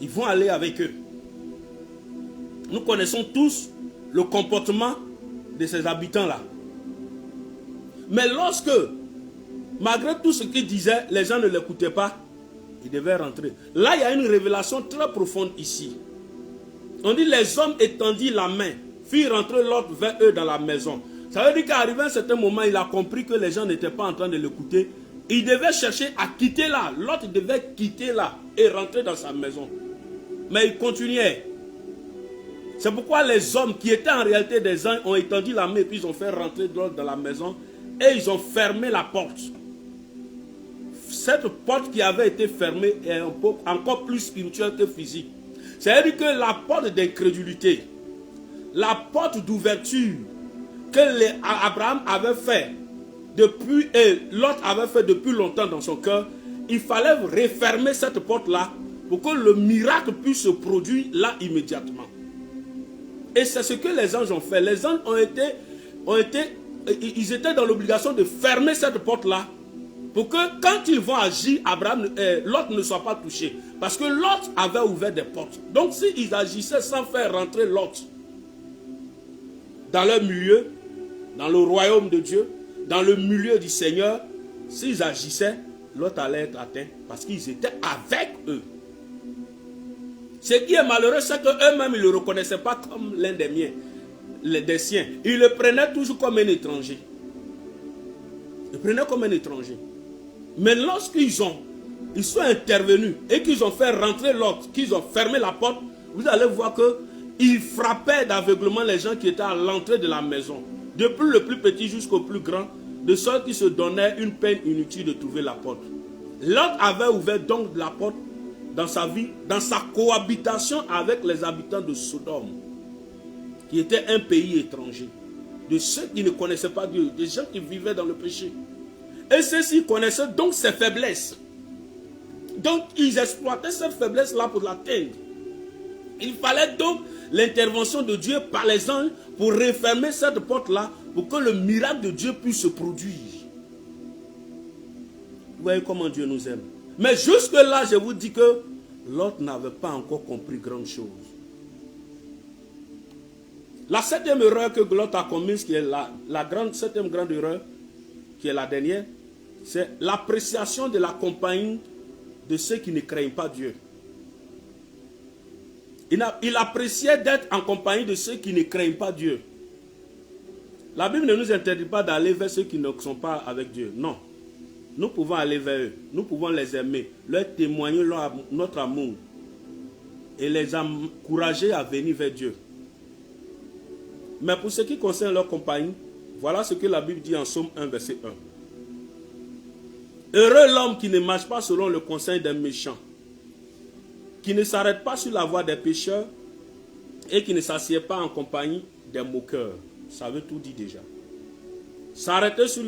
Ils vont aller avec eux. Nous connaissons tous le comportement de ces habitants-là. Mais lorsque, malgré tout ce qu'ils disaient, les gens ne l'écoutaient pas, ils devaient rentrer. Là, il y a une révélation très profonde ici. On dit les hommes étendirent la main, firent rentrer Lot vers eux dans la maison. Ça veut dire qu'arrivé à un certain moment, il a compris que les gens n'étaient pas en train de l'écouter. Il devait chercher à quitter là. Lot devait quitter là et rentrer dans sa maison. Mais il continuait. C'est pourquoi les hommes qui étaient en réalité des anges ont étendu la main et puis ils ont fait rentrer Lot dans la maison et ils ont fermé la porte. Cette porte qui avait été fermée est encore plus spirituelle que physique. C'est-à-dire que la porte d'incrédulité, la porte d'ouverture que Abraham avait fait depuis, et Lot avait fait depuis longtemps dans son cœur, il fallait refermer cette porte-là pour que le miracle puisse se produire là immédiatement. Et c'est ce que les anges ont fait. Les anges ils étaient dans l'obligation de fermer cette porte-là pour que quand ils vont agir, Lot ne soit pas touché. Parce que Lot avait ouvert des portes. Donc s'ils agissaient sans faire rentrer Lot dans leur milieu, dans le royaume de Dieu, dans le milieu du Seigneur, s'ils agissaient, Lot allait être atteint parce qu'ils étaient avec eux. Ce qui est malheureux, c'est qu'eux-mêmes, ils ne le reconnaissaient pas comme l'un des miens, des siens. Ils le prenaient toujours comme un étranger. Ils le prenaient comme un étranger. Mais lorsqu'ils sont intervenus et qu'ils ont fait rentrer l'autre, qu'ils ont fermé la porte, vous allez voir qu'ils frappaient d'aveuglement les gens qui étaient à l'entrée de la maison. Depuis le plus petit jusqu'au plus grand, de sorte qu'ils se donnaient une peine inutile de trouver la porte. L'autre avait ouvert donc la porte dans sa vie, dans sa cohabitation avec les habitants de Sodome, qui était un pays étranger, de ceux qui ne connaissaient pas Dieu, des gens qui vivaient dans le péché. Et ceux-ci connaissaient donc ses faiblesses. Donc ils exploitaient cette faiblesse-là pour l'atteindre. Il fallait donc l'intervention de Dieu par les anges pour refermer cette porte-là, pour que le miracle de Dieu puisse se produire. Vous voyez comment Dieu nous aime. Mais jusque-là, je vous dis que Lot n'avait pas encore compris grande chose. La septième erreur que Lot a commise, qui est septième grande erreur, qui est la dernière, c'est l'appréciation de la compagnie de ceux qui ne craignent pas Dieu. Il appréciait d'être en compagnie de ceux qui ne craignent pas Dieu. La Bible ne nous interdit pas d'aller vers ceux qui ne sont pas avec Dieu. Non. Nous pouvons aller vers eux. Nous pouvons les aimer, leur témoigner notre amour et les encourager à venir vers Dieu. Mais pour ce qui concerne leur compagnie, voilà ce que la Bible dit en Psaume 1, verset 1. Heureux l'homme qui ne marche pas selon le conseil des méchants, qui ne s'arrête pas sur la voie des pécheurs et qui ne s'assied pas en compagnie des moqueurs. Ça veut tout dire déjà. S'arrêter sur,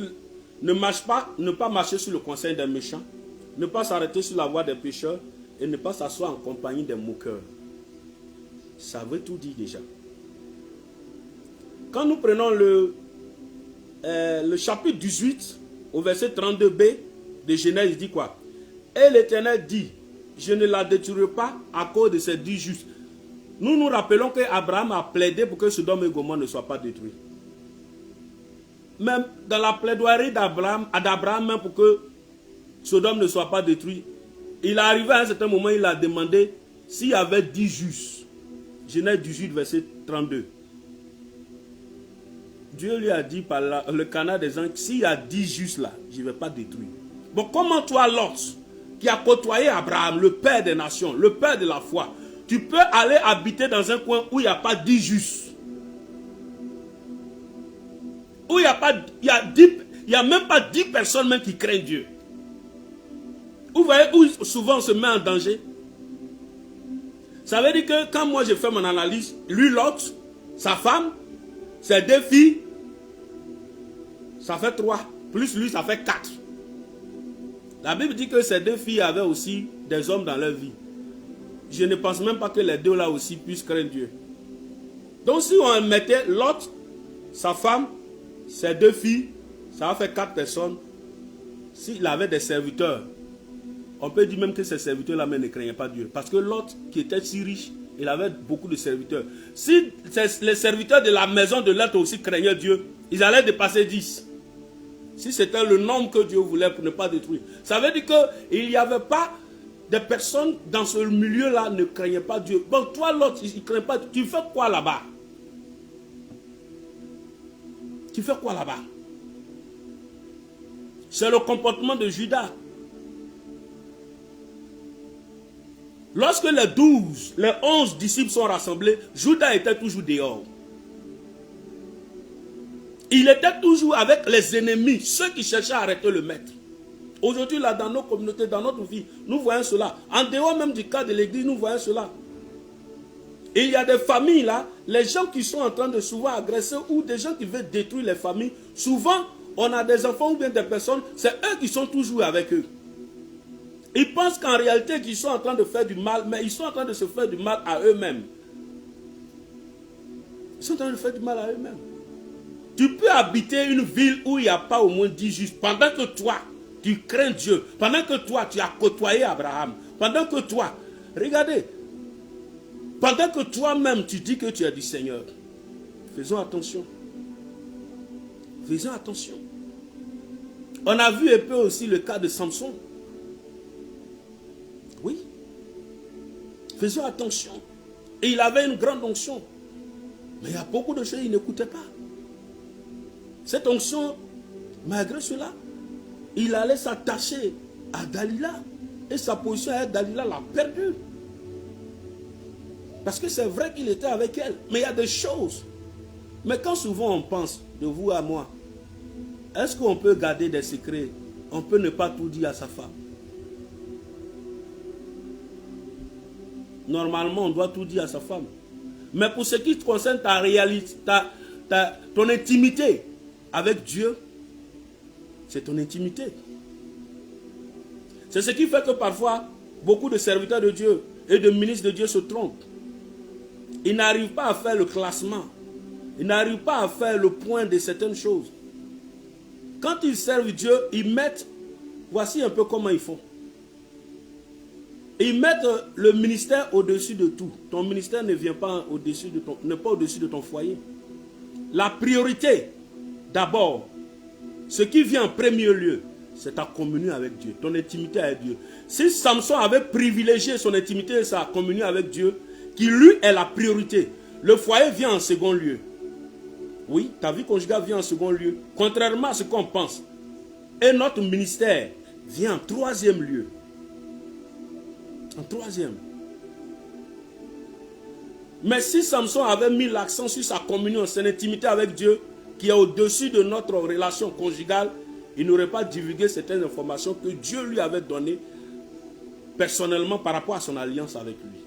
ne pas marcher sur le conseil des méchants, ne pas s'arrêter sur la voie des pécheurs et ne pas s'asseoir en compagnie des moqueurs. Ça veut tout dire déjà. Quand nous prenons le chapitre 18, au verset 32b de Genèse, il dit quoi? Et l'Éternel dit, je ne la détruirai pas à cause de ces 10 justes. Nous nous rappelons qu'Abraham a plaidé pour que Sodome et Gomorrhe ne soient pas détruits. Même dans la plaidoirie d'Abraham, même pour que Sodome ne soit pas détruit, il est arrivé à un certain moment, il a demandé s'il y avait 10 justes. Genèse 18, verset 32. Dieu lui a dit par le canal des anges, s'il y a 10 justes là, je ne vais pas détruire. Bon, comment toi, Lot, qui a côtoyé Abraham, le père des nations, le père de la foi, tu peux aller habiter dans un coin où il n'y a pas 10 justes? Où il n'y a même pas 10 personnes même qui craignent Dieu. Vous voyez où souvent on se met en danger? Ça veut dire que quand moi je fais mon analyse, lui, Lot, sa femme, ses 2 filles, ça fait 3. Plus lui, ça fait 4. La Bible dit que ces 2 filles avaient aussi des hommes dans leur vie. Je ne pense même pas que les 2 là aussi puissent craindre Dieu. Donc si on mettait Lot, sa femme, ses 2 filles, ça va faire 4 personnes. S'il avait des serviteurs, on peut dire même que ces serviteurs-là ne craignaient pas Dieu. Parce que Lot, qui était si riche, il avait beaucoup de serviteurs. Si les serviteurs de la maison de Lot aussi craignaient Dieu, ils allaient dépasser 10. Si c'était le nombre que Dieu voulait pour ne pas détruire. Ça veut dire qu'il n'y avait pas de personnes dans ce milieu-là ne craignaient pas Dieu. Bon, toi, Lot, il ne craignait pas. Tu fais quoi là-bas? Tu fais quoi là-bas? C'est le comportement de Judas. Lorsque les 11 disciples sont rassemblés, Judas était toujours dehors. Il était toujours avec les ennemis, ceux qui cherchaient à arrêter le maître. Aujourd'hui, là, dans nos communautés, dans notre vie, nous voyons cela. En dehors même du cas de l'église, nous voyons cela. Et il y a des familles là, les gens qui sont en train de souvent agresser ou des gens qui veulent détruire les familles, souvent, on a des enfants ou bien des personnes, c'est eux qui sont toujours avec eux. Ils pensent qu'en réalité, qu'ils sont en train de faire du mal, mais ils sont en train de se faire du mal à eux-mêmes. Ils sont en train de faire du mal à eux-mêmes. Tu peux habiter une ville où il n'y a pas au moins 10 justes, pendant que toi, tu crains Dieu, pendant que toi, tu as côtoyé Abraham, pendant que toi, regardez, pendant que toi-même, tu dis que tu es du Seigneur. Faisons attention. Faisons attention. On a vu un peu aussi le cas de Samson. Oui. Faisons attention. Et il avait une grande onction. Mais il y a beaucoup de choses qu'il n'écoutait pas. Cette onction, malgré cela, il allait s'attacher à Dalila. Et sa position avec Dalila l'a perdu. Parce que c'est vrai qu'il était avec elle. Mais il y a des choses. Mais quand souvent on pense, de vous à moi, est-ce qu'on peut garder des secrets? On peut ne pas tout dire à sa femme. Normalement, on doit tout dire à sa femme. Mais pour ce qui concerne ta réalité, ton intimité avec Dieu, c'est ton intimité. C'est ce qui fait que parfois, beaucoup de serviteurs de Dieu et de ministres de Dieu se trompent. Ils n'arrivent pas à faire le classement. Ils n'arrivent pas à faire le point de certaines choses. Quand ils servent Dieu, ils mettent, voici un peu comment ils font. Ils mettent le ministère au-dessus de tout. Ton ministère ne vient pas au-dessus de n'est pas au-dessus de ton foyer. La priorité, d'abord, ce qui vient en premier lieu, c'est ta communion avec Dieu, ton intimité avec Dieu. Si Samson avait privilégié son intimité et sa communion avec Dieu, qui lui est la priorité, le foyer vient en second lieu. Oui, ta vie conjugale vient en second lieu, contrairement à ce qu'on pense. Et notre ministère vient en troisième lieu. En troisième. Mais si Samson avait mis l'accent sur sa communion, son intimité avec Dieu, qui est au-dessus de notre relation conjugale, il n'aurait pas divulgué certaines informations que Dieu lui avait données personnellement par rapport à son alliance avec lui.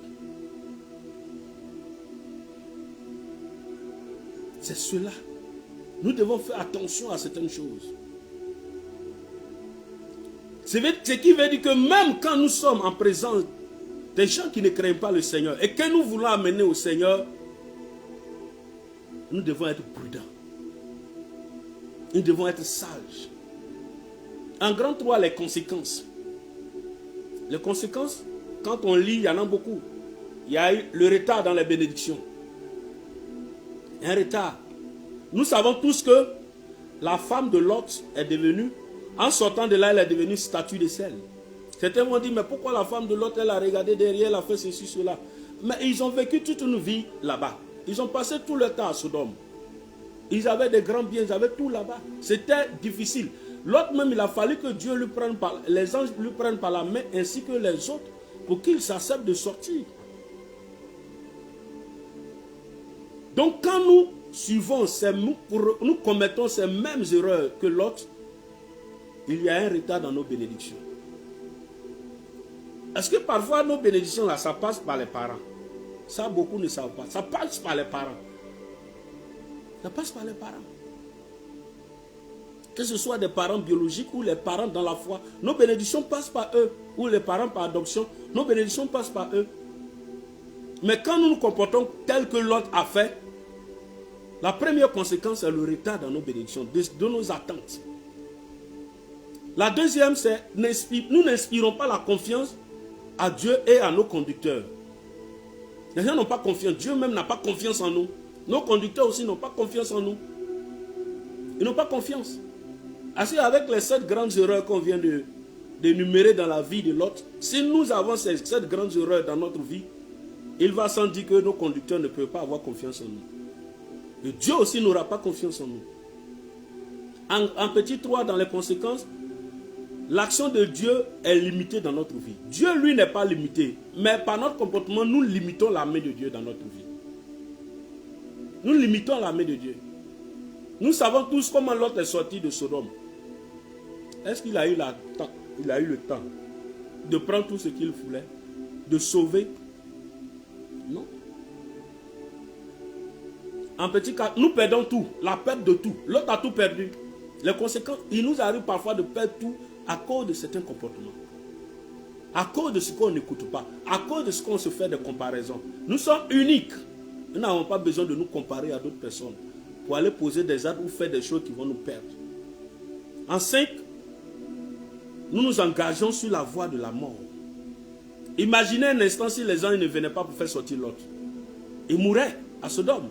C'est cela. Nous devons faire attention à certaines choses. Ce qui veut dire que même quand nous sommes en présence des gens qui ne craignent pas le Seigneur et que nous voulons amener au Seigneur, nous devons être prudents. Nous devons être sages. En grand 3, les conséquences. Les conséquences, quand on lit, il y en a beaucoup. Il y a eu le retard dans les bénédictions. Un retard. Nous savons tous que la femme de Lot est devenue, en sortant de là, elle est devenue statue de sel. Certains m'ont dit, mais pourquoi la femme de Lot, elle a regardé derrière, elle a fait ceci, cela. Mais ils ont vécu toute une vie là-bas. Ils ont passé tout le temps à Sodome. Ils avaient des grands biens, ils avaient tout là-bas. C'était difficile. L'autre même, il a fallu que Dieu lui prenne les anges lui prennent par la main, ainsi que les autres, pour qu'ils s'acceptent de sortir. Donc quand nous suivons, nous commettons ces mêmes erreurs que l'autre, il y a un retard dans nos bénédictions. Est-ce que parfois nos bénédictions là, ça passe par les parents? Ça, beaucoup ne savent pas. Ça passe par les parents. Ça passe par les parents. Que ce soit des parents biologiques ou les parents dans la foi, nos bénédictions passent par eux. Ou les parents par adoption, nos bénédictions passent par eux. Mais quand nous nous comportons tel que l'autre a fait, la première conséquence est le retard dans nos bénédictions, de nos attentes. La deuxième, c'est nous n'inspirons pas la confiance à Dieu et à nos conducteurs. Les gens n'ont pas confiance. Dieu même n'a pas confiance en nous. Nos conducteurs aussi n'ont pas confiance en nous. Ils n'ont pas confiance. Ainsi, avec les 7 grandes erreurs qu'on vient d'énumérer dans la vie de l'autre, si nous avons ces 7 grandes erreurs dans notre vie, il va sans dire que nos conducteurs ne peuvent pas avoir confiance en nous. Et Dieu aussi n'aura pas confiance en nous. En petit 3, dans les conséquences, l'action de Dieu est limitée dans notre vie. Dieu, lui, n'est pas limité. Mais par notre comportement, nous limitons la main de Dieu dans notre vie. Nous limitons la main de Dieu. Nous savons tous comment Lot est sorti de Sodome. Est-ce qu'il a eu le temps de prendre tout ce qu'il voulait, de sauver? Non. En petit cas, nous perdons tout, la perte de tout. L'autre a tout perdu. Les conséquences, il nous arrive parfois de perdre tout à cause de certains comportements. À cause de ce qu'on n'écoute pas. À cause de ce qu'on se fait de comparaisons. Nous sommes uniques. Nous n'avons pas besoin de nous comparer à d'autres personnes pour aller poser des actes ou faire des choses qui vont nous perdre. En 5, nous nous engageons sur la voie de la mort. Imaginez un instant si les anges ne venaient pas pour faire sortir l'autre. Il mourrait à Sodome.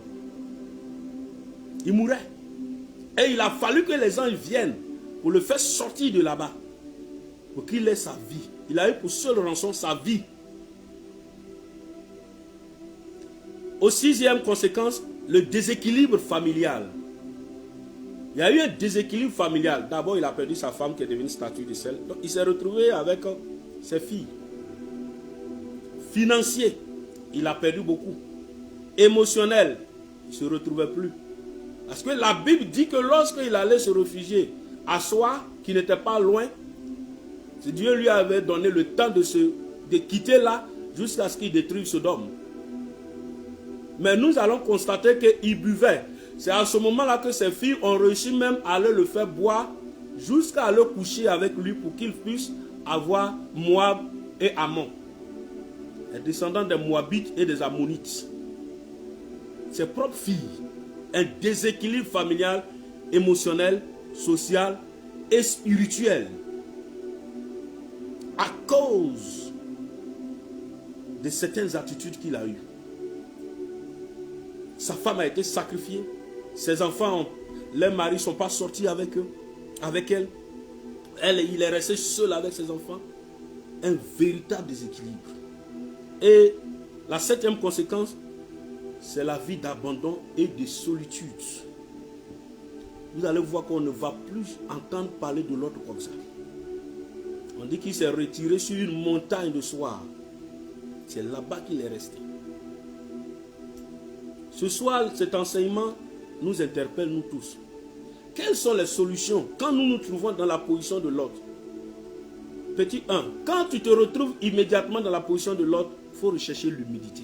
Il mourrait. Et il a fallu que les anges viennent pour le faire sortir de là-bas. Pour qu'il ait sa vie. Il a eu pour seule rançon sa vie. Au 6e conséquence, le déséquilibre familial. Il y a eu un déséquilibre familial. D'abord, il a perdu sa femme qui est devenue statue de sel. Donc, il s'est retrouvé avec ses filles. Financier, il a perdu beaucoup. Émotionnel, il ne se retrouvait plus. Parce que la Bible dit que lorsqu'il allait se réfugier à Soi, qui n'était pas loin, Dieu lui avait donné le temps de quitter là jusqu'à ce qu'il détruise Sodome. Mais nous allons constater qu'il buvait. C'est à ce moment-là que ses filles ont réussi même à le faire boire jusqu'à le coucher avec lui pour qu'il puisse avoir Moab et Ammon. Les descendants des Moabites et des Ammonites. Ses propres filles. Un déséquilibre familial, émotionnel, social et spirituel. À cause de certaines attitudes qu'il a eues. Sa femme a été sacrifiée. Ses enfants, leurs maris ne sont pas sortis avec eux, avec elle. Il est resté seul avec ses enfants. Un véritable déséquilibre. Et la septième conséquence, c'est la vie d'abandon et de solitude. Vous allez voir qu'on ne va plus entendre parler de l'autre comme ça. On dit qu'il s'est retiré sur une montagne de soir. C'est là-bas qu'il est resté. Ce soir, cet enseignement nous interpelle, nous tous. Quelles sont les solutions quand nous nous trouvons dans la position de l'autre? Petit 1. Quand tu te retrouves immédiatement dans la position de l'autre, il faut rechercher l'humilité.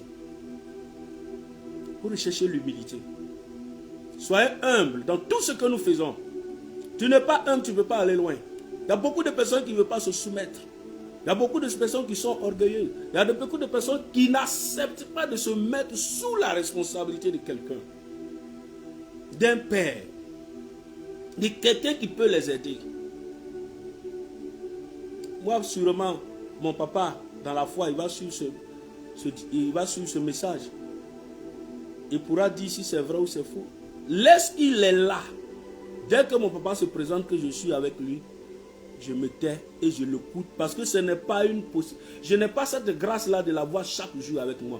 Il faut rechercher l'humilité. Soyez humble dans tout ce que nous faisons. Tu n'es pas humble, tu ne peux pas aller loin. Il y a beaucoup de personnes qui ne veulent pas se soumettre. Il y a beaucoup de personnes qui sont orgueilleuses. Il y a beaucoup de personnes qui n'acceptent pas de se mettre sous la responsabilité de quelqu'un. D'un père. De quelqu'un qui peut les aider. Moi, sûrement, mon papa, dans la foi, il va suivre ce message. Il pourra dire si c'est vrai ou c'est faux. Laisse qu'il est là. Dès que mon papa se présente, que je suis avec lui, je me tais et je l'écoute. Parce que ce n'est pas une possibilité. Je n'ai pas cette grâce-là de l'avoir chaque jour avec moi.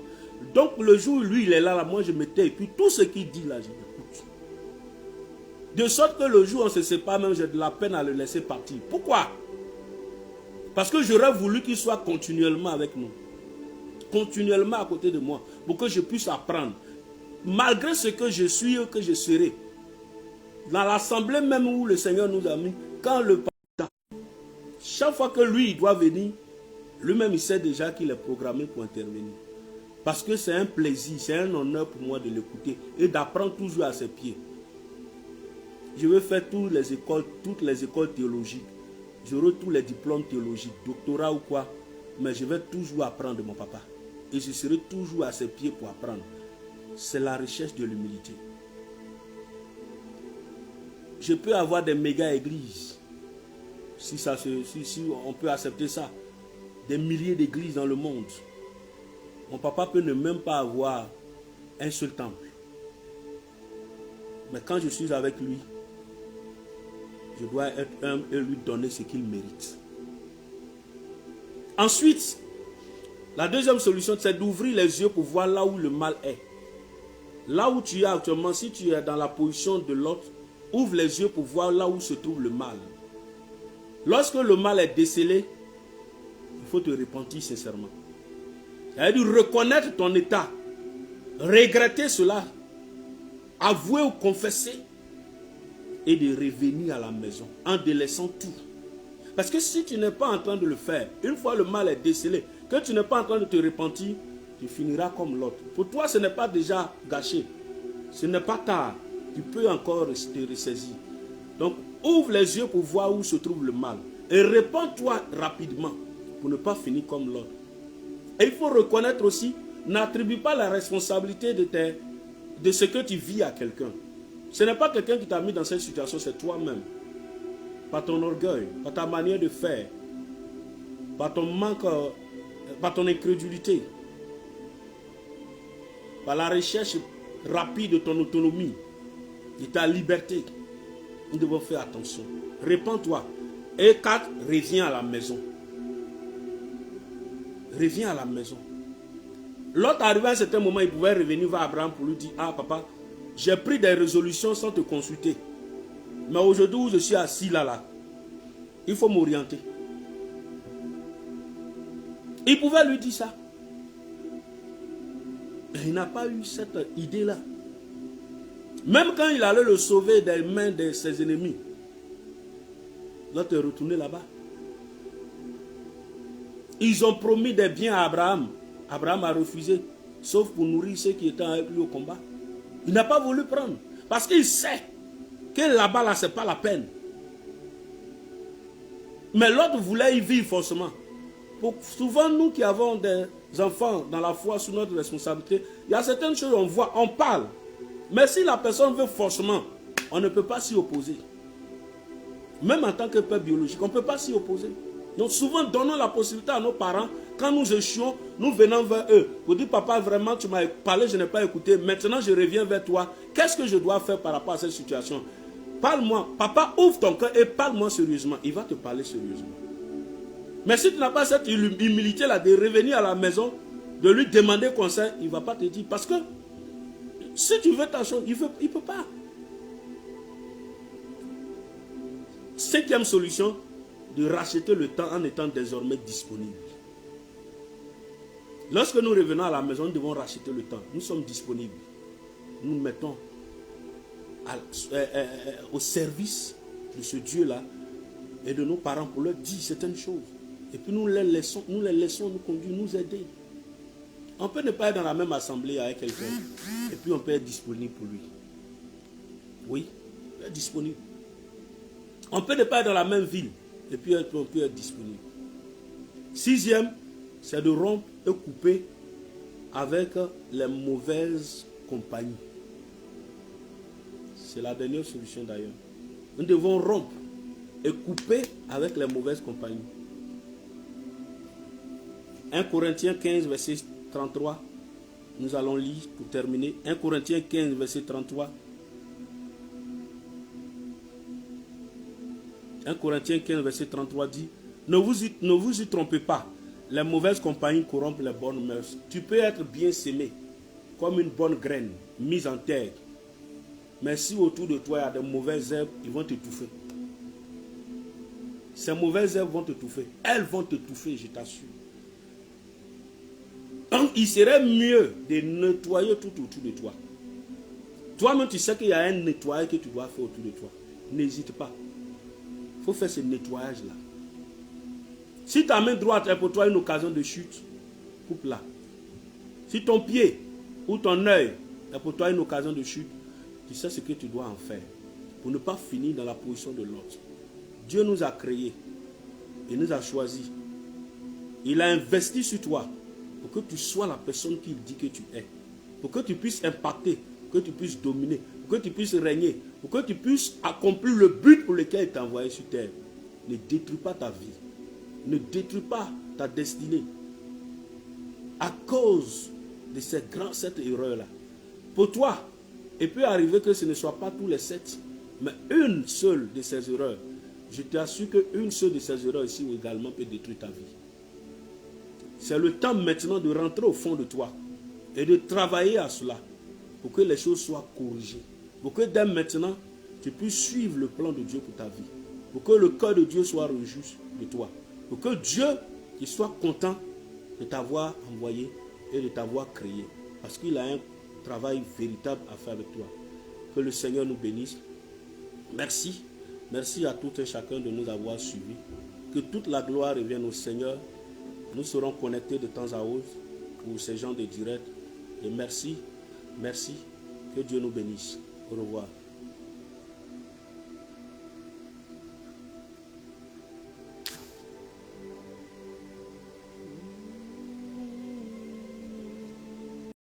Donc le jour où lui, il est là, moi je me tais. Et puis tout ce qu'il dit là, je l'écoute. De sorte que le jour où on se sépare, même j'ai de la peine à le laisser partir. Pourquoi? Parce que j'aurais voulu qu'il soit continuellement avec nous. Continuellement à côté de moi. Pour que je puisse apprendre. Malgré ce que je suis ou que je serai. Dans l'assemblée même où le Seigneur nous a mis, quand le pasteur, chaque fois que lui il doit venir, lui-même il sait déjà qu'il est programmé pour intervenir. Parce que c'est un plaisir, c'est un honneur pour moi de l'écouter et d'apprendre toujours à ses pieds. Je vais faire toutes les écoles théologiques. J'aurai tous les diplômes théologiques, doctorat ou quoi, mais je vais toujours apprendre de mon papa. Et je serai toujours à ses pieds pour apprendre. C'est la recherche de l'humilité. Je peux avoir des méga églises, si on peut accepter ça, des milliers d'églises dans le monde. Mon papa peut ne même pas avoir un seul temple. Mais quand je suis avec lui, je dois être humble et lui donner ce qu'il mérite. Ensuite, la deuxième solution, c'est d'ouvrir les yeux pour voir là où le mal est. Là où tu es actuellement, si tu es dans la position de l'autre, ouvre les yeux pour voir là où se trouve le mal. Lorsque le mal est décelé, il faut te repentir sincèrement. C'est-à-dire reconnaître ton état, regretter cela, avouer ou confesser et de revenir à la maison en délaissant tout. Parce que si tu n'es pas en train de le faire, une fois le mal est décelé, que tu n'es pas en train de te repentir, tu finiras comme l'autre. Pour toi, ce n'est pas déjà gâché. Ce n'est pas tard. Tu peux encore te ressaisir. Donc, ouvre les yeux pour voir où se trouve le mal. Et répands-toi rapidement pour ne pas finir comme l'autre. Et il faut reconnaître aussi, n'attribue pas la responsabilité de ce que tu vis à quelqu'un. Ce n'est pas quelqu'un qui t'a mis dans cette situation, c'est toi-même. Par ton orgueil, par ta manière de faire, par ton manque, par ton incrédulité, par la recherche rapide de ton autonomie, de ta liberté. Nous devons faire attention. Répands-toi. Et 4, reviens à la maison. Reviens à la maison. L'autre arrivé à un certain moment, il pouvait revenir vers Abraham pour lui dire, ah papa, j'ai pris des résolutions sans te consulter. Mais aujourd'hui où je suis assis là, il faut m'orienter. Il pouvait lui dire ça. Mais il n'a pas eu cette idée-là. Même quand il allait le sauver des mains de ses ennemis, l'autre est retourné là-bas. Ils ont promis des biens à Abraham. Abraham a refusé, sauf pour nourrir ceux qui étaient avec lui au combat. Il n'a pas voulu prendre. Parce qu'il sait que là-bas, là, ce n'est pas la peine. Mais l'autre voulait y vivre forcément. Souvent, nous qui avons des enfants dans la foi sous notre responsabilité, il y a certaines choses on voit, on parle. Mais si la personne veut forcément, on ne peut pas s'y opposer. Même en tant que père biologique, on ne peut pas s'y opposer. Donc souvent, donnons la possibilité à nos parents, quand nous échouons, nous venons vers eux. Pour dire, papa, vraiment, tu m'as parlé, je n'ai pas écouté. Maintenant, je reviens vers toi. Qu'est-ce que je dois faire par rapport à cette situation? Parle-moi. Papa, ouvre ton cœur et parle-moi sérieusement. Il va te parler sérieusement. Mais si tu n'as pas cette humilité-là de revenir à la maison, de lui demander conseil, il ne va pas te dire. Parce que si tu veux ta chose, il ne peut pas. Cinquième solution, de racheter le temps en étant désormais disponible. Lorsque nous revenons à la maison, nous devons racheter le temps. Nous sommes disponibles. Nous nous mettons au service de ce Dieu-là et de nos parents pour leur dire certaines choses. Et puis nous les laissons nous conduire, nous aider. On peut ne pas être dans la même assemblée avec quelqu'un et puis on peut être disponible pour lui. Oui, on peut être disponible. On peut ne pas être dans la même ville et puis on peut être disponible. Sixième, c'est de rompre et couper avec les mauvaises compagnies. C'est la dernière solution d'ailleurs. Nous devons rompre et couper avec les mauvaises compagnies. 1 Corinthiens 15, verset 33. Nous allons lire pour terminer. 1 Corinthiens 15, verset 33. 1 Corinthiens 15, verset 33 dit, ne vous y trompez pas. Les mauvaises compagnies corrompent les bonnes mœurs. Tu peux être bien semé, comme une bonne graine, mise en terre. Mais si autour de toi, il y a de mauvaises herbes, ils vont t'étouffer. Ces mauvaises herbes vont t'étouffer. Elles vont t'étouffer, je t'assure. Donc, il serait mieux de nettoyer tout autour de toi. Toi-même, tu sais qu'il y a un nettoyage que tu dois faire autour de toi. N'hésite pas. Il faut faire ce nettoyage-là. Si ta main droite est pour toi une occasion de chute, coupe-la. Si ton pied ou ton œil est pour toi une occasion de chute, tu sais ce que tu dois en faire pour ne pas finir dans la position de l'autre. Dieu nous a créés. Il nous a choisis. Il a investi sur toi pour que tu sois la personne qu'il dit que tu es. Pour que tu puisses impacter, que tu puisses dominer, pour que tu puisses régner, pour que tu puisses accomplir le but pour lequel il t'a envoyé sur terre. Ne détruis pas ta vie. Ne détruis pas ta destinée. À cause de cette erreur-là. Pour toi, il peut arriver que ce ne soit pas tous les 7, mais une seule de ces erreurs. Je t'assure qu'une seule de ces erreurs ici également peut détruire ta vie. C'est le temps maintenant de rentrer au fond de toi et de travailler à cela pour que les choses soient corrigées. Pour que dès maintenant, tu puisses suivre le plan de Dieu pour ta vie. Pour que le cœur de Dieu soit rejoui de toi. Pour que Dieu il soit content de t'avoir envoyé et de t'avoir créé. Parce qu'il a un travail véritable à faire avec toi. Que le Seigneur nous bénisse. Merci. Merci à tout et chacun de nous avoir suivis. Que toute la gloire revienne au Seigneur. Nous serons connectés de temps à autre pour ces gens de direct. Et merci. Merci. Que Dieu nous bénisse. Au revoir.